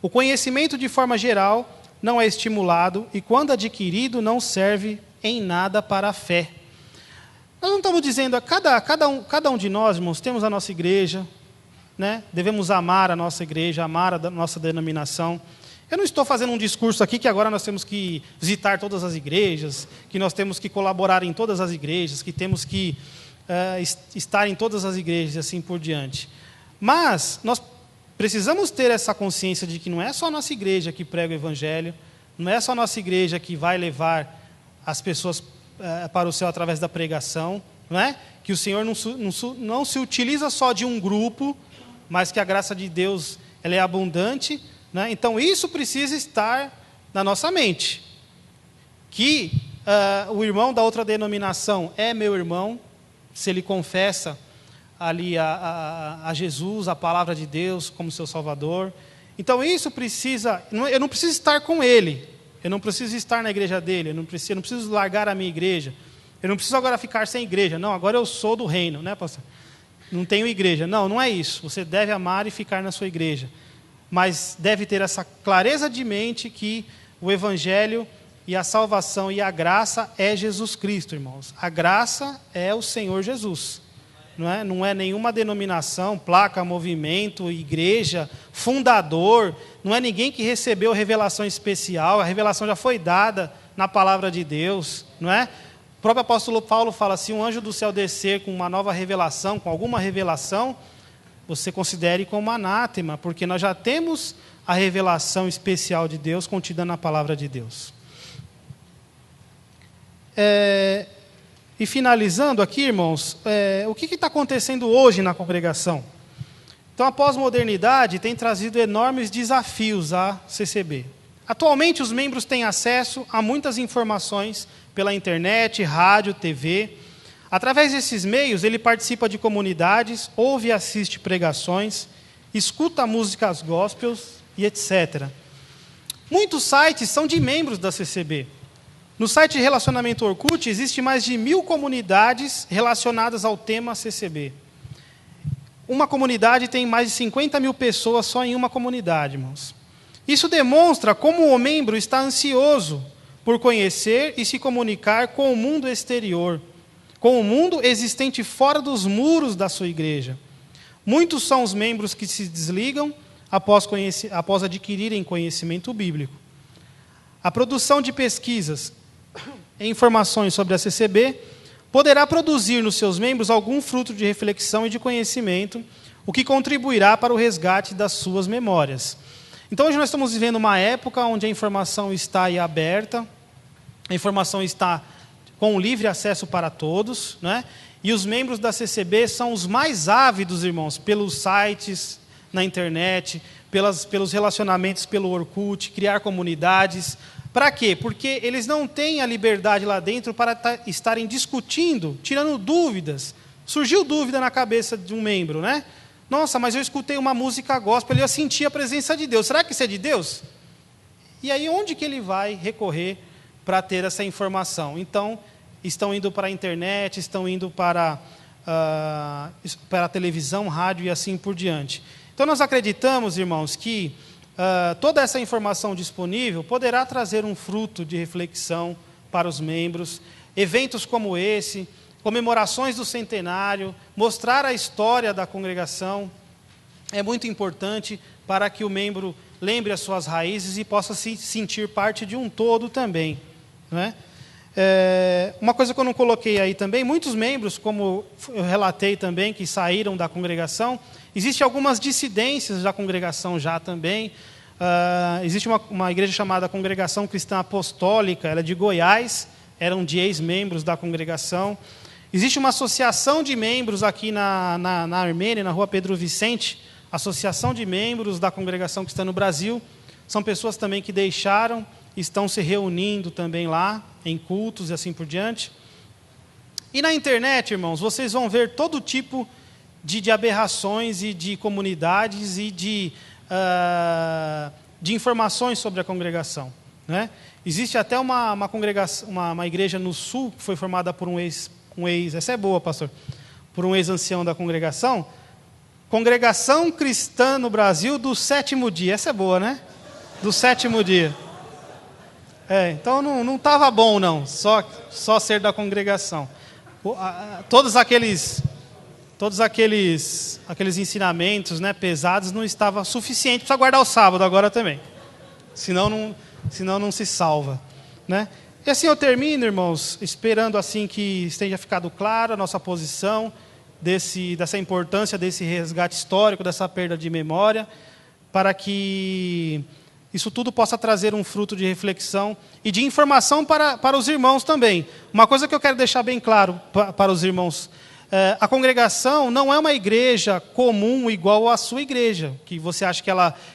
O conhecimento, de forma geral, não é estimulado e, quando adquirido, não serve em nada para a fé. Nós não estamos dizendo, cada um de nós, irmãos, temos a nossa igreja, né? Devemos amar a nossa igreja, amar a nossa denominação. Eu não estou fazendo um discurso aqui que agora nós temos que visitar todas as igrejas, que nós temos que colaborar em todas as igrejas, que temos que estar em todas as igrejas e assim por diante. Mas nós precisamos ter essa consciência de que não é só a nossa igreja que prega o Evangelho, não é só a nossa igreja que vai levar as pessoas para o céu através da pregação, não é? Que o Senhor não se utiliza só de um grupo, mas que a graça de Deus ela é abundante, né? Então isso precisa estar na nossa mente. Que o irmão da outra denominação é meu irmão, se ele confessa ali a Jesus, a palavra de Deus como seu Salvador. Então isso precisa, eu não preciso estar com ele, eu não preciso estar na igreja dele, eu não preciso largar a minha igreja, eu não preciso agora ficar sem igreja, não, agora eu sou do reino, né, pastor? Não tenho igreja, não é isso, você deve amar e ficar na sua igreja, mas deve ter essa clareza de mente que o Evangelho e a salvação e a graça é Jesus Cristo, irmãos, a graça é o Senhor Jesus. Não é nenhuma denominação, placa, movimento, igreja, fundador, não é ninguém que recebeu revelação especial, a revelação já foi dada na palavra de Deus, não é? O próprio apóstolo Paulo fala, se um anjo do céu descer com uma nova revelação, com alguma revelação, você considere como anátema, porque nós já temos a revelação especial de Deus contida na palavra de Deus. E finalizando aqui, irmãos, o que está acontecendo hoje na congregação? Então, a pós-modernidade tem trazido enormes desafios à CCB. Atualmente, os membros têm acesso a muitas informações pela internet, rádio, TV. Através desses meios, ele participa de comunidades, ouve e assiste pregações, escuta músicas gospels e etc. Muitos sites são de membros da CCB. No site de relacionamento Orkut, existe mais de 1000 comunidades relacionadas ao tema CCB. Uma comunidade tem mais de 50 mil pessoas só em uma comunidade, irmãos. Isso demonstra como o membro está ansioso por conhecer e se comunicar com o mundo exterior, com o mundo existente fora dos muros da sua igreja. Muitos são os membros que se desligam após adquirirem conhecimento bíblico. A produção de pesquisas e informações sobre a CCB poderá produzir nos seus membros algum fruto de reflexão e de conhecimento, o que contribuirá para o resgate das suas memórias. Então, hoje nós estamos vivendo uma época onde a informação está aí aberta, a informação está com livre acesso para todos, né? E os membros da CCB são os mais ávidos, irmãos, pelos sites na internet, pelos relacionamentos pelo Orkut, criar comunidades. Para quê? Porque eles não têm a liberdade lá dentro para estarem discutindo, tirando dúvidas. Surgiu dúvida na cabeça de um membro, né? Nossa, mas eu escutei uma música gospel e eu senti a presença de Deus. Será que isso é de Deus? E aí, onde que ele vai recorrer para ter essa informação? Então, estão indo para a internet, estão indo para a televisão, rádio e assim por diante. Então, nós acreditamos, irmãos, que toda essa informação disponível poderá trazer um fruto de reflexão para os membros. Eventos como esse, comemorações do centenário, mostrar a história da congregação, é muito importante para que o membro lembre as suas raízes e possa se sentir parte de um todo também, não é? Uma coisa que eu não coloquei aí também, muitos membros, como eu relatei também, que saíram da congregação, existem algumas dissidências da congregação já também. Existe uma igreja chamada Congregação Cristã Apostólica, ela é de Goiás, eram de ex-membros da congregação. Existe uma associação de membros aqui na Armênia, na rua Pedro Vicente, associação de membros da congregação Cristã no Brasil. São pessoas também que deixaram, estão se reunindo também lá, em cultos e assim por diante. E na internet, irmãos, vocês vão ver todo tipo de aberrações e de comunidades e de informações sobre a congregação, né? Existe até uma congregação, uma igreja no sul, que foi formada por um ex, essa é boa, pastor, por um ex-ancião da congregação, Congregação Cristã no Brasil do Sétimo Dia, essa é boa, né? Do Sétimo Dia. Então não estava bom não, só ser da congregação. Todos aqueles ensinamentos, né, pesados não estavam suficientes para guardar o sábado agora também. Senão não se salva, né? E assim eu termino, irmãos, esperando assim que tenha ficado clara a nossa posição dessa importância desse resgate histórico, dessa perda de memória, para que isso tudo possa trazer um fruto de reflexão e de informação para os irmãos também. Uma coisa que eu quero deixar bem claro para os irmãos: a congregação não é uma igreja comum igual à sua igreja, que você acha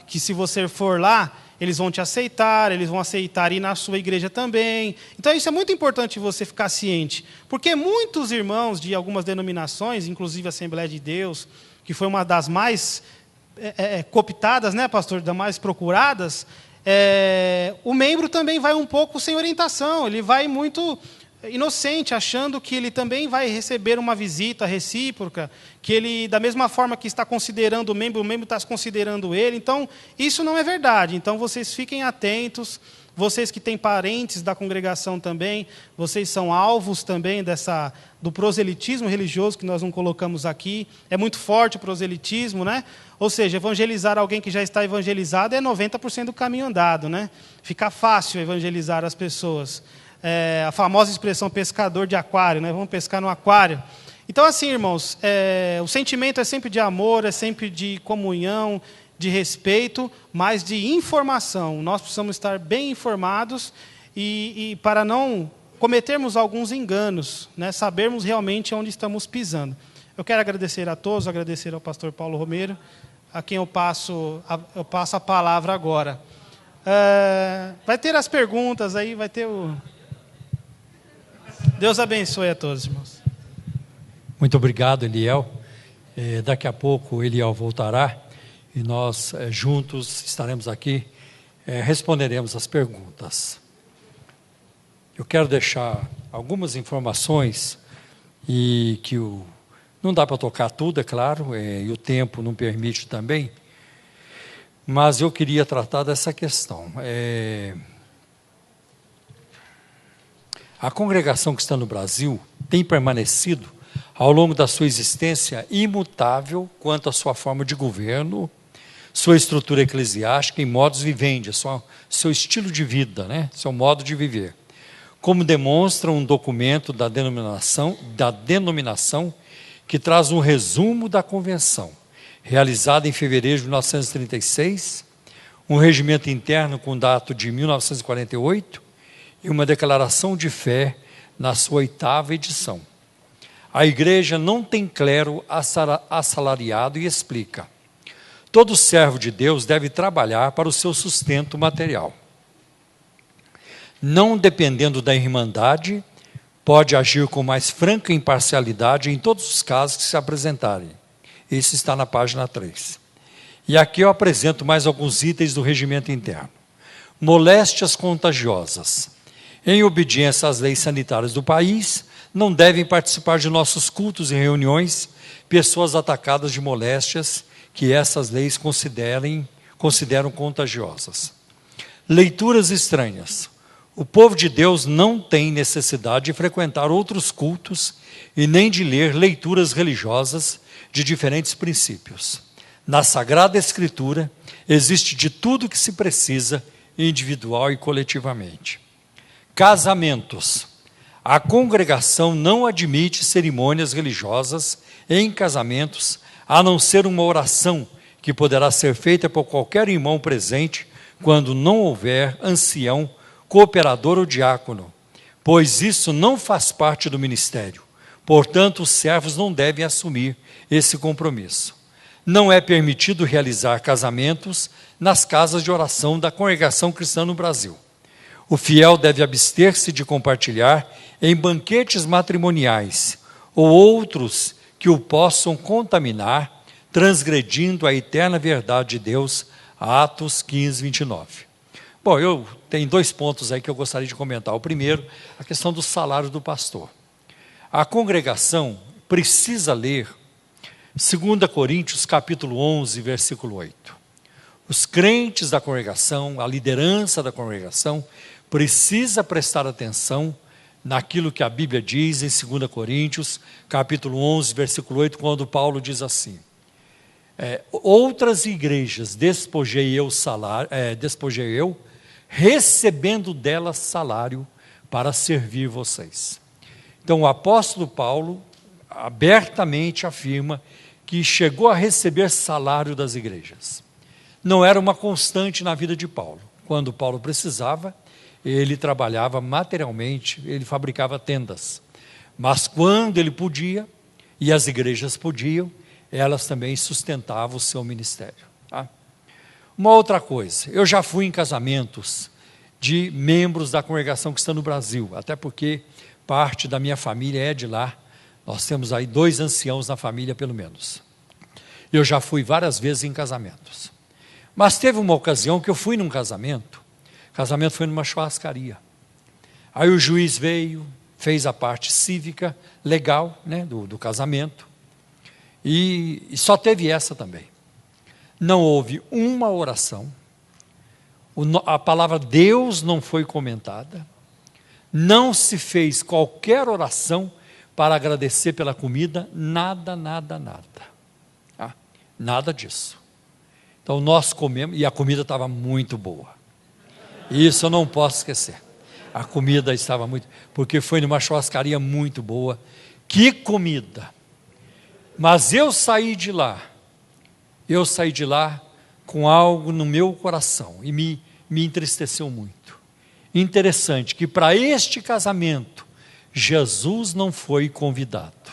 que se você for lá, eles vão te aceitar, eles vão aceitar ir na sua igreja também. Então isso é muito importante você ficar ciente, porque muitos irmãos de algumas denominações, inclusive a Assembleia de Deus, que foi uma das mais cooptadas, né, pastor, das mais procuradas, o membro também vai um pouco sem orientação, ele vai muito inocente, achando que ele também vai receber uma visita recíproca, que ele, da mesma forma que está considerando o membro está considerando ele. Então, isso não é verdade. Então, vocês fiquem atentos, vocês que têm parentes da congregação também, vocês são alvos também do proselitismo religioso, que nós não colocamos aqui. É muito forte o proselitismo, né? Ou seja, evangelizar alguém que já está evangelizado é 90% do caminho andado, né? Fica fácil evangelizar as pessoas. A famosa expressão pescador de aquário, né? Vamos pescar no aquário. Então, assim, irmãos, o sentimento é sempre de amor, é sempre de comunhão, de respeito, mas de informação. Nós precisamos estar bem informados e para não cometermos alguns enganos, né? Sabermos realmente onde estamos pisando. Eu quero agradecer a todos, agradecer ao pastor Paulo Romero, a quem eu passo a palavra agora. Vai ter as perguntas aí, vai ter o... Deus abençoe a todos, irmãos. Muito obrigado, Eliel. Daqui a pouco o Eliel voltará e nós juntos estaremos aqui, responderemos as perguntas. Eu quero deixar algumas informações e que não dá para tocar tudo, é claro, e o tempo não permite também, mas eu queria tratar dessa questão. A congregação que está no Brasil tem permanecido, ao longo da sua existência, imutável quanto à sua forma de governo, sua estrutura eclesiástica e modus vivendi, seu estilo de vida, né? Seu modo de viver. Como demonstra um documento da denominação que traz um resumo da convenção, realizada em fevereiro de 1936, um regimento interno com data de 1948, e uma declaração de fé na sua 8ª edição. A igreja não tem clero assalariado e explica: todo servo de Deus deve trabalhar para o seu sustento material. Não dependendo da irmandade, pode agir com mais franca imparcialidade em todos os casos que se apresentarem. Isso está na página 3. E aqui eu apresento mais alguns itens do regimento interno. Moléstias contagiosas. Em obediência às leis sanitárias do país, não devem participar de nossos cultos e reuniões pessoas atacadas de moléstias que essas leis considerem consideram contagiosas. Leituras estranhas. O povo de Deus não tem necessidade de frequentar outros cultos e nem de ler leituras religiosas de diferentes princípios. Na Sagrada Escritura existe de tudo que se precisa, individual e coletivamente. Casamentos. A congregação não admite cerimônias religiosas em casamentos, a não ser uma oração que poderá ser feita por qualquer irmão presente quando não houver ancião, cooperador ou diácono, pois isso não faz parte do ministério. Portanto, os servos não devem assumir esse compromisso. Não é permitido realizar casamentos nas casas de oração da congregação cristã no Brasil. O fiel deve abster-se de compartilhar em banquetes matrimoniais ou outros que o possam contaminar, transgredindo a eterna verdade de Deus. Atos 15, 29. Bom, eu tenho 2 pontos aí que eu gostaria de comentar. O primeiro, a questão do salário do pastor. A congregação precisa ler 2 Coríntios capítulo 11, versículo 8. Os crentes da congregação, a liderança da congregação, precisa prestar atenção naquilo que a Bíblia diz em 2 Coríntios capítulo 11, versículo 8, quando Paulo diz assim: outras igrejas despojei eu, recebendo delas salário para servir vocês. Então o apóstolo Paulo abertamente afirma que chegou a receber salário das igrejas. Não era uma constante na vida de Paulo. Quando Paulo precisava, ele trabalhava materialmente, ele fabricava tendas. Mas quando ele podia, e as igrejas podiam, elas também sustentavam o seu ministério. Tá? Uma outra coisa, eu já fui em casamentos de membros da congregação cristã no Brasil, até porque parte da minha família é de lá. Nós temos aí 2 anciãos na família, pelo menos. Eu já fui várias vezes em casamentos. Mas teve uma ocasião que eu fui num casamento. O casamento foi numa churrascaria. Aí o juiz veio, fez a parte cívica, legal, né, do casamento. E só teve essa também. Não houve uma oração. A palavra Deus não foi comentada. Não se fez qualquer oração para agradecer pela comida. Nada. Nada disso. Então nós comemos, e a comida estava muito boa. Isso eu não posso esquecer. A comida estava muito, porque foi numa churrascaria muito boa. Que comida! Mas eu saí de lá com algo no meu coração, e me entristeceu muito. Interessante que para este casamento, Jesus não foi convidado.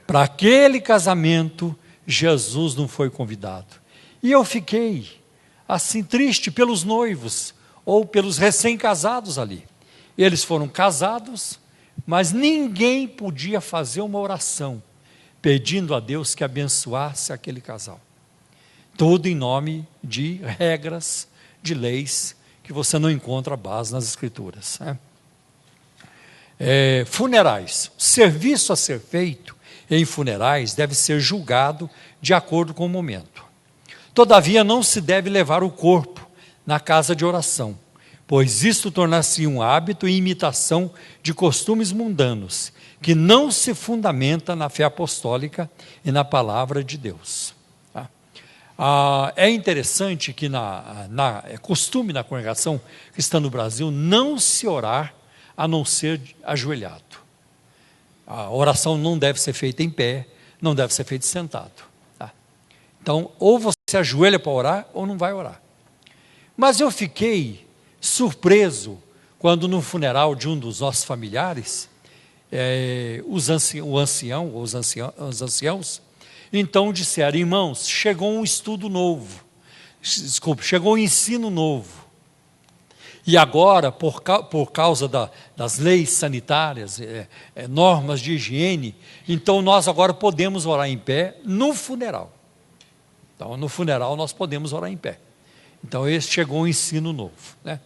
Para aquele casamento, Jesus não foi convidado. E eu fiquei assim triste pelos noivos, ou pelos recém-casados ali. Eles foram casados, mas ninguém podia fazer uma oração, pedindo a Deus que abençoasse aquele casal. Tudo em nome de regras, de leis, que você não encontra base nas Escrituras. Né? Funerais. O serviço a ser feito em funerais deve ser julgado de acordo com o momento. Todavia, não se deve levar o corpo na casa de oração, pois isto tornar-se um hábito e imitação de costumes mundanos, que não se fundamenta na fé apostólica e na palavra de Deus. É interessante que é costume na congregação cristã no Brasil não se orar a não ser ajoelhado. A oração não deve ser feita em pé, não deve ser feita sentado. Tá? Então, ou você se ajoelha para orar, ou não vai orar. Mas eu fiquei surpreso quando no funeral de um dos nossos familiares, os anciãos, então disseram: irmãos, chegou um estudo novo, chegou um ensino novo. E agora, por causa das leis sanitárias, normas de higiene, então nós agora podemos orar em pé no funeral. Então, no funeral nós podemos orar em pé. Então, esse chegou um ensino novo. Né?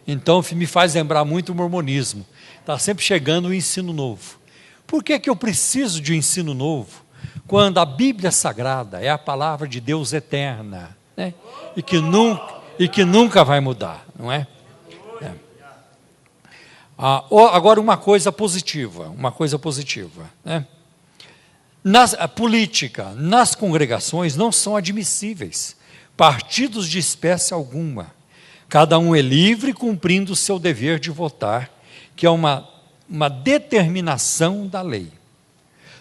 Então, me faz lembrar muito o mormonismo. Está sempre chegando um ensino novo. Por que eu preciso de um ensino novo? Quando a Bíblia Sagrada é a palavra de Deus eterna. né? E que nunca vai mudar, não é? Agora uma coisa positiva, né? A política, nas congregações não são admissíveis partidos de espécie alguma. Cada um é livre cumprindo o seu dever de votar, que é uma determinação da lei.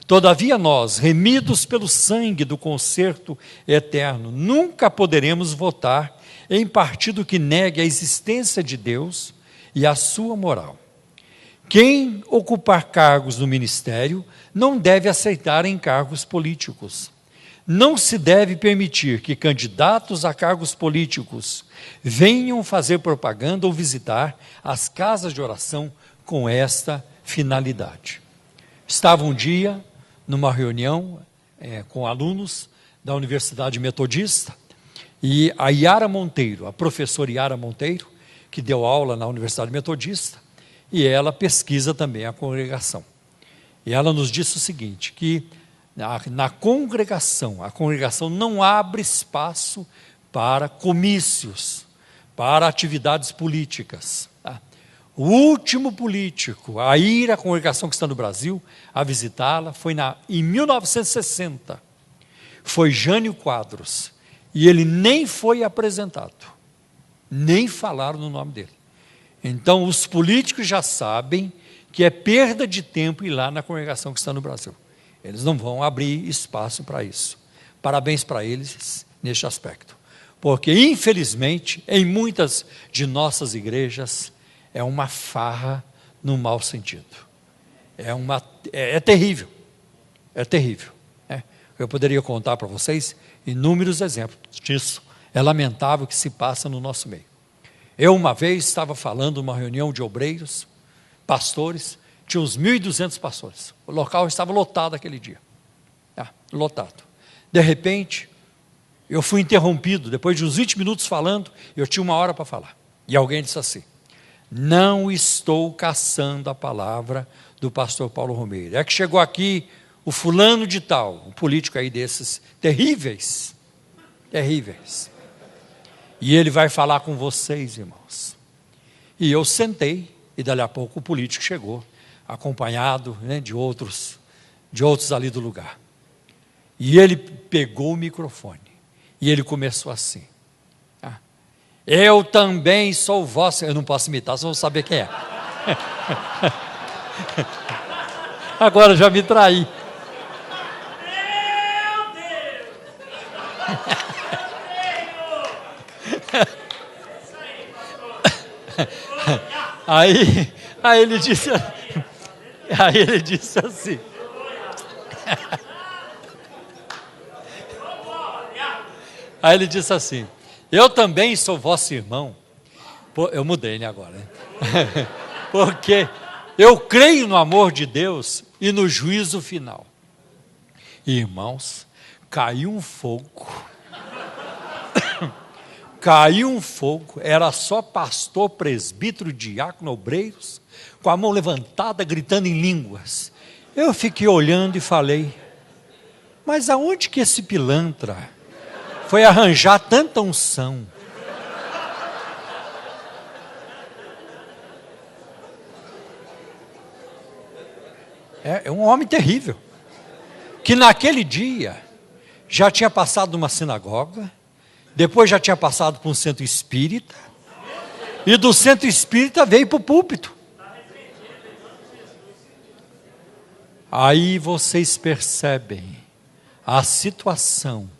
Todavia nós, remidos pelo sangue do concerto eterno, nunca poderemos votar em partido que negue a existência de Deus e a sua moral. Quem ocupar cargos no ministério não deve aceitar encargos políticos. Não se deve permitir que candidatos a cargos políticos venham fazer propaganda ou visitar as casas de oração com esta finalidade. Estava um dia numa reunião com alunos da Universidade Metodista, e a Yara Monteiro, a professora Yara Monteiro, que deu aula na Universidade Metodista, e ela pesquisa também a congregação. E ela nos disse o seguinte, que na congregação, a congregação não abre espaço para comícios, para atividades políticas. Tá? O último político a ir à congregação que está no Brasil, a visitá-la, foi em 1960. Foi Jânio Quadros. E ele nem foi apresentado. Nem falaram no nome dele. Então, os políticos já sabem que é perda de tempo ir lá na congregação que está no Brasil. Eles não vão abrir espaço para isso. Parabéns para eles neste aspecto. Porque, infelizmente, em muitas de nossas igrejas, é uma farra no mau sentido. É terrível. É terrível. Eu poderia contar para vocês inúmeros exemplos disso. É lamentável o que se passa no nosso meio. Eu, uma vez, estava falando numa reunião de obreiros, pastores, tinha uns 1.200 pastores. O local estava lotado aquele dia. Lotado. De repente, eu fui interrompido, depois de uns 20 minutos falando, eu tinha 1 hora para falar. E alguém disse assim, não estou caçando a palavra do pastor Paulo Romeiro. É que chegou aqui o fulano de tal, um político aí desses terríveis, terríveis. E ele vai falar com vocês, irmãos. E eu sentei, e dali a pouco o político chegou, acompanhado, né, de outros ali do lugar. E ele pegou o microfone, e ele começou assim. Eu também sou vosso... Eu não posso imitar, só vou saber quem é. Agora já me traí. Meu Deus! Aí ele disse assim. Aí ele disse assim, eu também sou vosso irmão. Eu mudei, né, agora, né? Porque eu creio no amor de Deus e no juízo final. Irmãos, caiu um fogo. Caiu um fogo, era só pastor, presbítero, diácono, obreiros, com a mão levantada, gritando em línguas. Eu fiquei olhando e falei, mas aonde que esse pilantra foi arranjar tanta unção? É um homem terrível, que naquele dia já tinha passado numa sinagoga, depois já tinha passado por um centro espírita, e do centro espírita veio para o púlpito. Aí vocês percebem a situação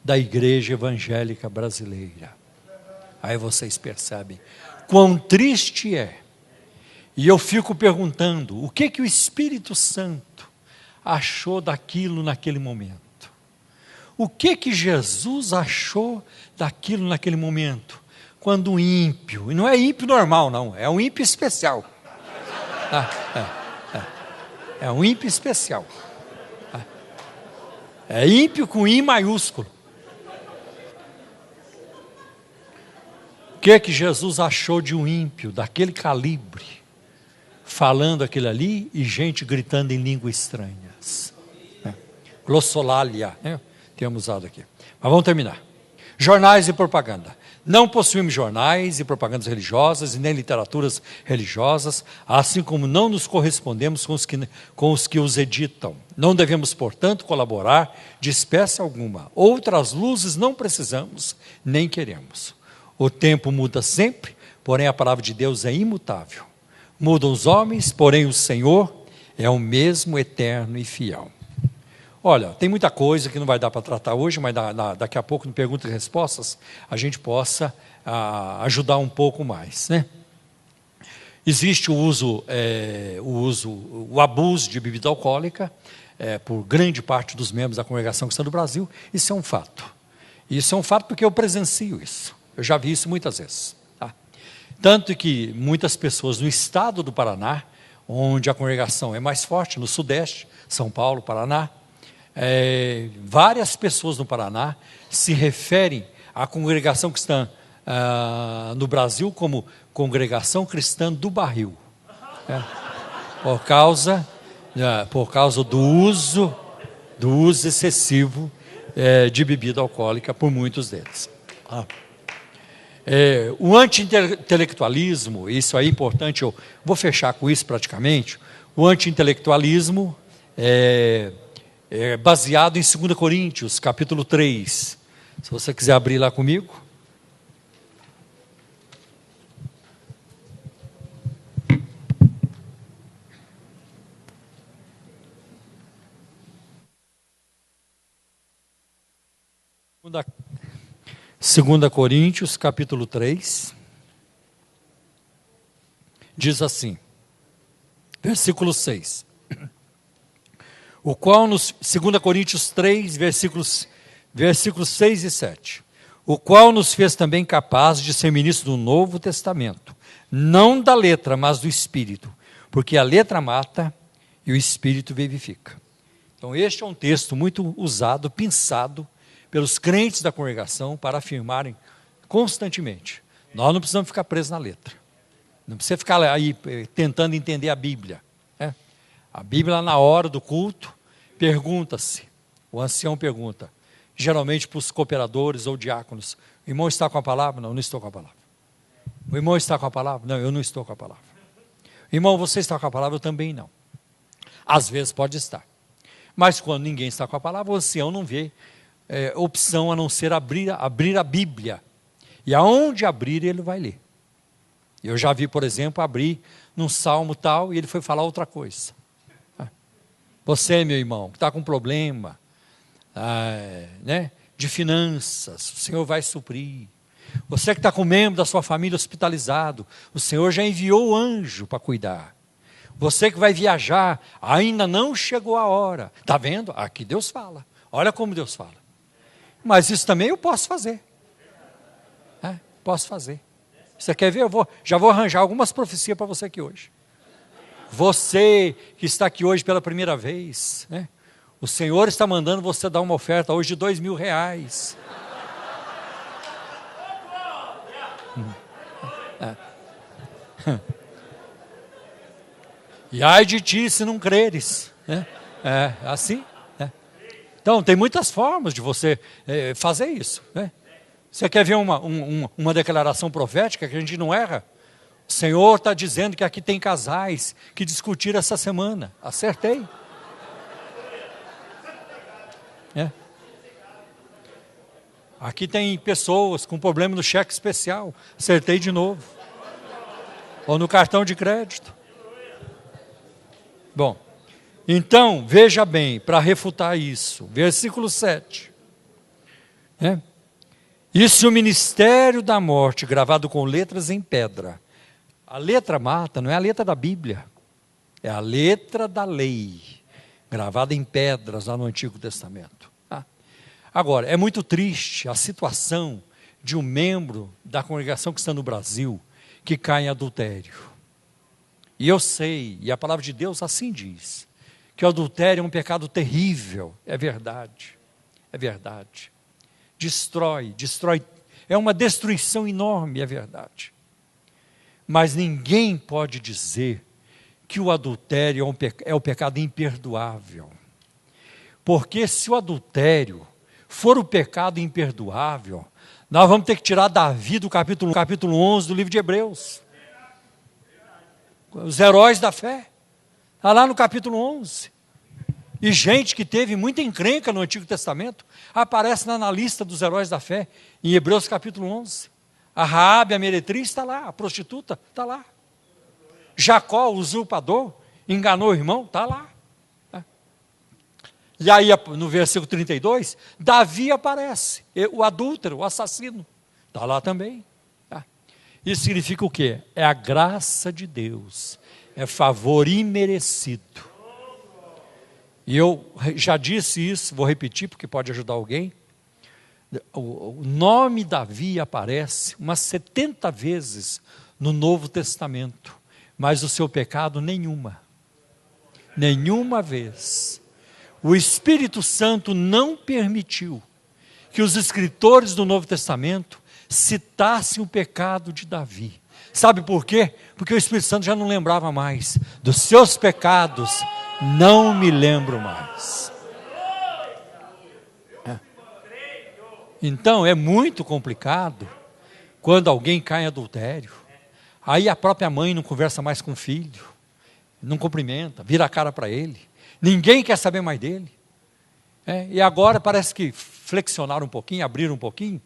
da igreja evangélica brasileira. Aí vocês percebem quão triste é. E eu fico perguntando, o que o Espírito Santo achou daquilo naquele momento? O que Jesus achou daquilo naquele momento? Quando um ímpio, e não é ímpio normal não, é um ímpio especial. É um ímpio especial. É ímpio com I maiúsculo. O que Jesus achou de um ímpio, daquele calibre, falando aquilo ali e gente gritando em línguas estranhas? Glossolalia, né? Temos usado aqui. Mas vamos terminar. Jornais e propaganda. Não possuímos jornais e propagandas religiosas e nem literaturas religiosas, assim como não nos correspondemos com os que os editam. Não devemos, portanto, colaborar de espécie alguma. Outras luzes não precisamos, nem queremos. O tempo muda sempre, porém a palavra de Deus é imutável. Mudam os homens, porém o Senhor é o mesmo, eterno e fiel. Olha, tem muita coisa que não vai dar para tratar hoje, mas daqui a pouco, no perguntas e respostas, a gente possa ajudar um pouco mais, né? Existe o abuso de bebida alcoólica por grande parte dos membros da congregação cristã do Brasil. Isso é um fato. Isso é um fato porque eu presencio isso. Eu já vi isso muitas vezes. Tá? Tanto que muitas pessoas no estado do Paraná, onde a congregação é mais forte, no Sudeste, São Paulo, Paraná, várias pessoas no Paraná se referem à congregação cristã no Brasil como congregação cristã do barril, por causa do uso excessivo de bebida alcoólica por muitos deles. O anti-intelectualismo, isso é importante, eu vou fechar com isso praticamente. O anti-intelectualismo é baseado em 2 Coríntios, capítulo 3. Se você quiser abrir lá comigo. Segunda Coríntios, capítulo 3. Diz assim, versículo 6. O qual, 2 Coríntios 3, versículos 6 e 7. O qual nos fez também capazes de ser ministros do Novo Testamento, não da letra, mas do Espírito, porque a letra mata e o Espírito vivifica. Então este é um texto muito usado, pensado pelos crentes da congregação para afirmarem constantemente: nós não precisamos ficar presos na letra, não precisa ficar aí tentando entender a Bíblia. A Bíblia, na hora do culto, pergunta-se, o ancião pergunta, geralmente para os cooperadores ou diáconos: o irmão está com a palavra? Não, eu não estou com a palavra. O irmão está com a palavra? Não, eu não estou com a palavra. Irmão, você está com a palavra? Eu também não. Às vezes pode estar. Mas quando ninguém está com a palavra, o ancião não vê opção a não ser abrir a Bíblia. E aonde abrir, ele vai ler. Eu já vi, por exemplo, abrir num salmo tal e ele foi falar outra coisa. Você, meu irmão, que está com problema de finanças, o Senhor vai suprir. Você que está com um membro da sua família hospitalizado, o Senhor já enviou o anjo para cuidar. Você que vai viajar, ainda não chegou a hora. Está vendo? Aqui Deus fala. Olha como Deus fala. Mas isso também eu posso fazer. Posso fazer. Você quer ver? Já vou arranjar algumas profecias para você aqui hoje. Você que está aqui hoje pela primeira vez, o Senhor está mandando você dar uma oferta hoje de R$2.000. E ai de ti se não creres. Assim. Então, tem muitas formas de você fazer isso. Você quer ver uma declaração profética que a gente não erra? O Senhor está dizendo que aqui tem casais que discutiram essa semana. Acertei. Aqui tem pessoas com problema no cheque especial. Acertei de novo. Ou no cartão de crédito. Bom, então, veja bem, para refutar isso, versículo 7. E se o ministério da morte, gravado com letras em pedra, a letra mata, não é a letra da Bíblia, é a letra da lei, gravada em pedras lá no Antigo Testamento. Agora, é muito triste a situação de um membro da congregação cristã no Brasil que cai em adultério. E eu sei, e a palavra de Deus assim diz, que o adultério é um pecado terrível. É verdade, é verdade. Destrói, é uma destruição enorme, é verdade. Mas ninguém pode dizer que o adultério é um pecado imperdoável. Porque se o adultério for o pecado imperdoável, nós vamos ter que tirar Davi do capítulo 11 do livro de Hebreus. Os heróis da fé. Está lá no capítulo 11. E gente que teve muita encrenca no Antigo Testamento, aparece na lista dos heróis da fé, em Hebreus capítulo 11. A Raabe, a meretriz, está lá. A prostituta, está lá. Jacó, o usurpador, enganou o irmão, está lá. E aí, no versículo 32, Davi aparece, o adúltero, o assassino, está lá também. Tá? Isso significa o quê? É a graça de Deus, é favor imerecido. E eu já disse isso, vou repetir porque pode ajudar alguém. O nome Davi aparece umas 70 vezes no Novo Testamento, mas o seu pecado nenhuma vez. O Espírito Santo não permitiu que os escritores do Novo Testamento citassem o pecado de Davi. Sabe por quê? Porque o Espírito Santo já não lembrava mais. Dos seus pecados, não me lembro mais. Então, é muito complicado quando alguém cai em adultério. Aí a própria mãe não conversa mais com o filho, não cumprimenta, vira a cara para ele. Ninguém quer saber mais dele. E agora parece que flexionaram um pouquinho, abriram um pouquinho.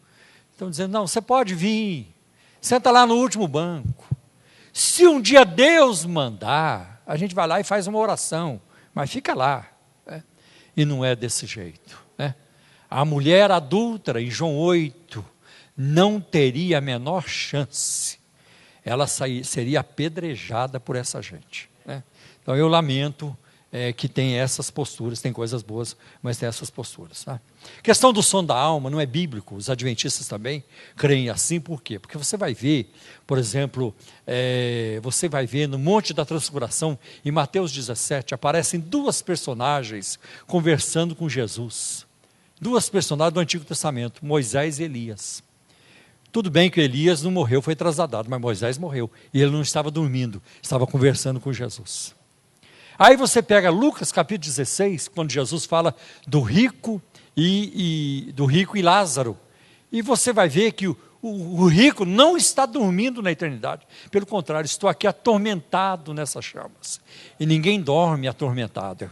Estão dizendo, não, você pode vir, senta lá no último banco. Se um dia Deus mandar, a gente vai lá e faz uma oração, mas fica lá. E não é desse jeito. A mulher adúltera, em João 8, não teria a menor chance. Ela seria apedrejada por essa gente. Então eu lamento que tem essas posturas, tem coisas boas, mas tem essas posturas. Tá? Questão do som da alma não é bíblico, os adventistas também creem assim, por quê? Porque você vai ver, por exemplo, você vai ver no Monte da Transfiguração, em Mateus 17, aparecem duas personagens conversando com Jesus. Duas personagens do Antigo Testamento, Moisés e Elias. Tudo bem que Elias não morreu, foi trasladado, mas Moisés morreu, e ele não estava dormindo, estava conversando com Jesus. Aí você pega Lucas capítulo 16, quando Jesus fala do rico e Lázaro. E você vai ver que o rico não está dormindo na eternidade. Pelo contrário, estou aqui atormentado nessas chamas. E ninguém dorme atormentado.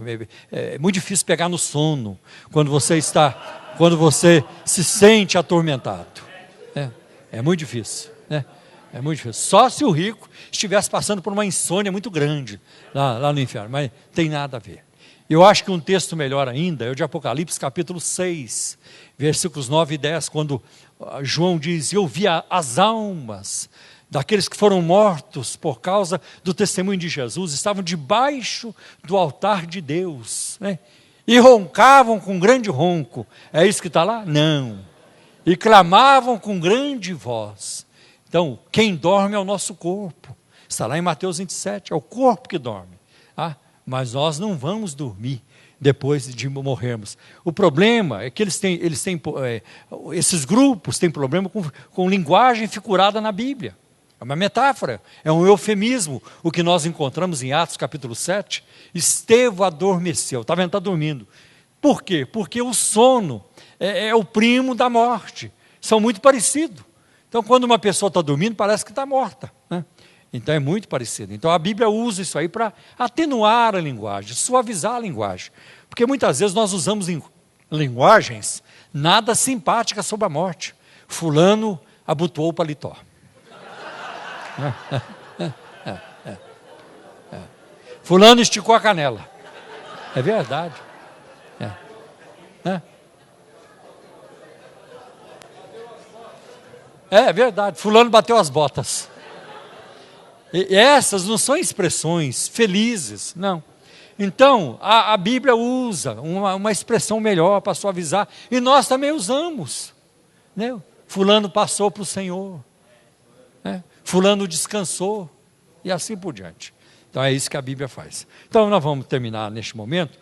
É muito difícil pegar no sono quando você se sente atormentado. É muito difícil, né? É muito difícil. Só se o rico estivesse passando por uma insônia muito grande lá no inferno, mas tem nada a ver. Eu acho que um texto melhor ainda é o de Apocalipse capítulo 6, versículos 9 e 10, quando João diz, eu vi as almas daqueles que foram mortos por causa do testemunho de Jesus, estavam debaixo do altar de Deus, né? E roncavam com grande ronco. É isso que está lá? Não. E clamavam com grande voz. Então, quem dorme é o nosso corpo. Está lá em Mateus 27, é o corpo que dorme. Mas nós não vamos dormir depois de morrermos. O problema é que esses grupos têm problema com linguagem figurada na Bíblia. É uma metáfora, é um eufemismo. O que nós encontramos em Atos capítulo 7, Estevão adormeceu, está vendo, está dormindo. Por quê? Porque o sono é o primo da morte. São muito parecidos. Então, quando uma pessoa está dormindo, parece que está morta, né? Então, é muito parecido. Então, a Bíblia usa isso aí para atenuar a linguagem, suavizar a linguagem. Porque muitas vezes nós usamos linguagens nada simpáticas sobre a morte. Fulano abotoou o paletó. Fulano esticou a canela. É verdade. É verdade, fulano bateu as botas. E essas não são expressões felizes, não. Então, a Bíblia usa uma expressão melhor para suavizar, e nós também usamos, né? Fulano passou para o Senhor, né? Fulano descansou, e assim por diante. Então é isso que a Bíblia faz. Então nós vamos terminar neste momento,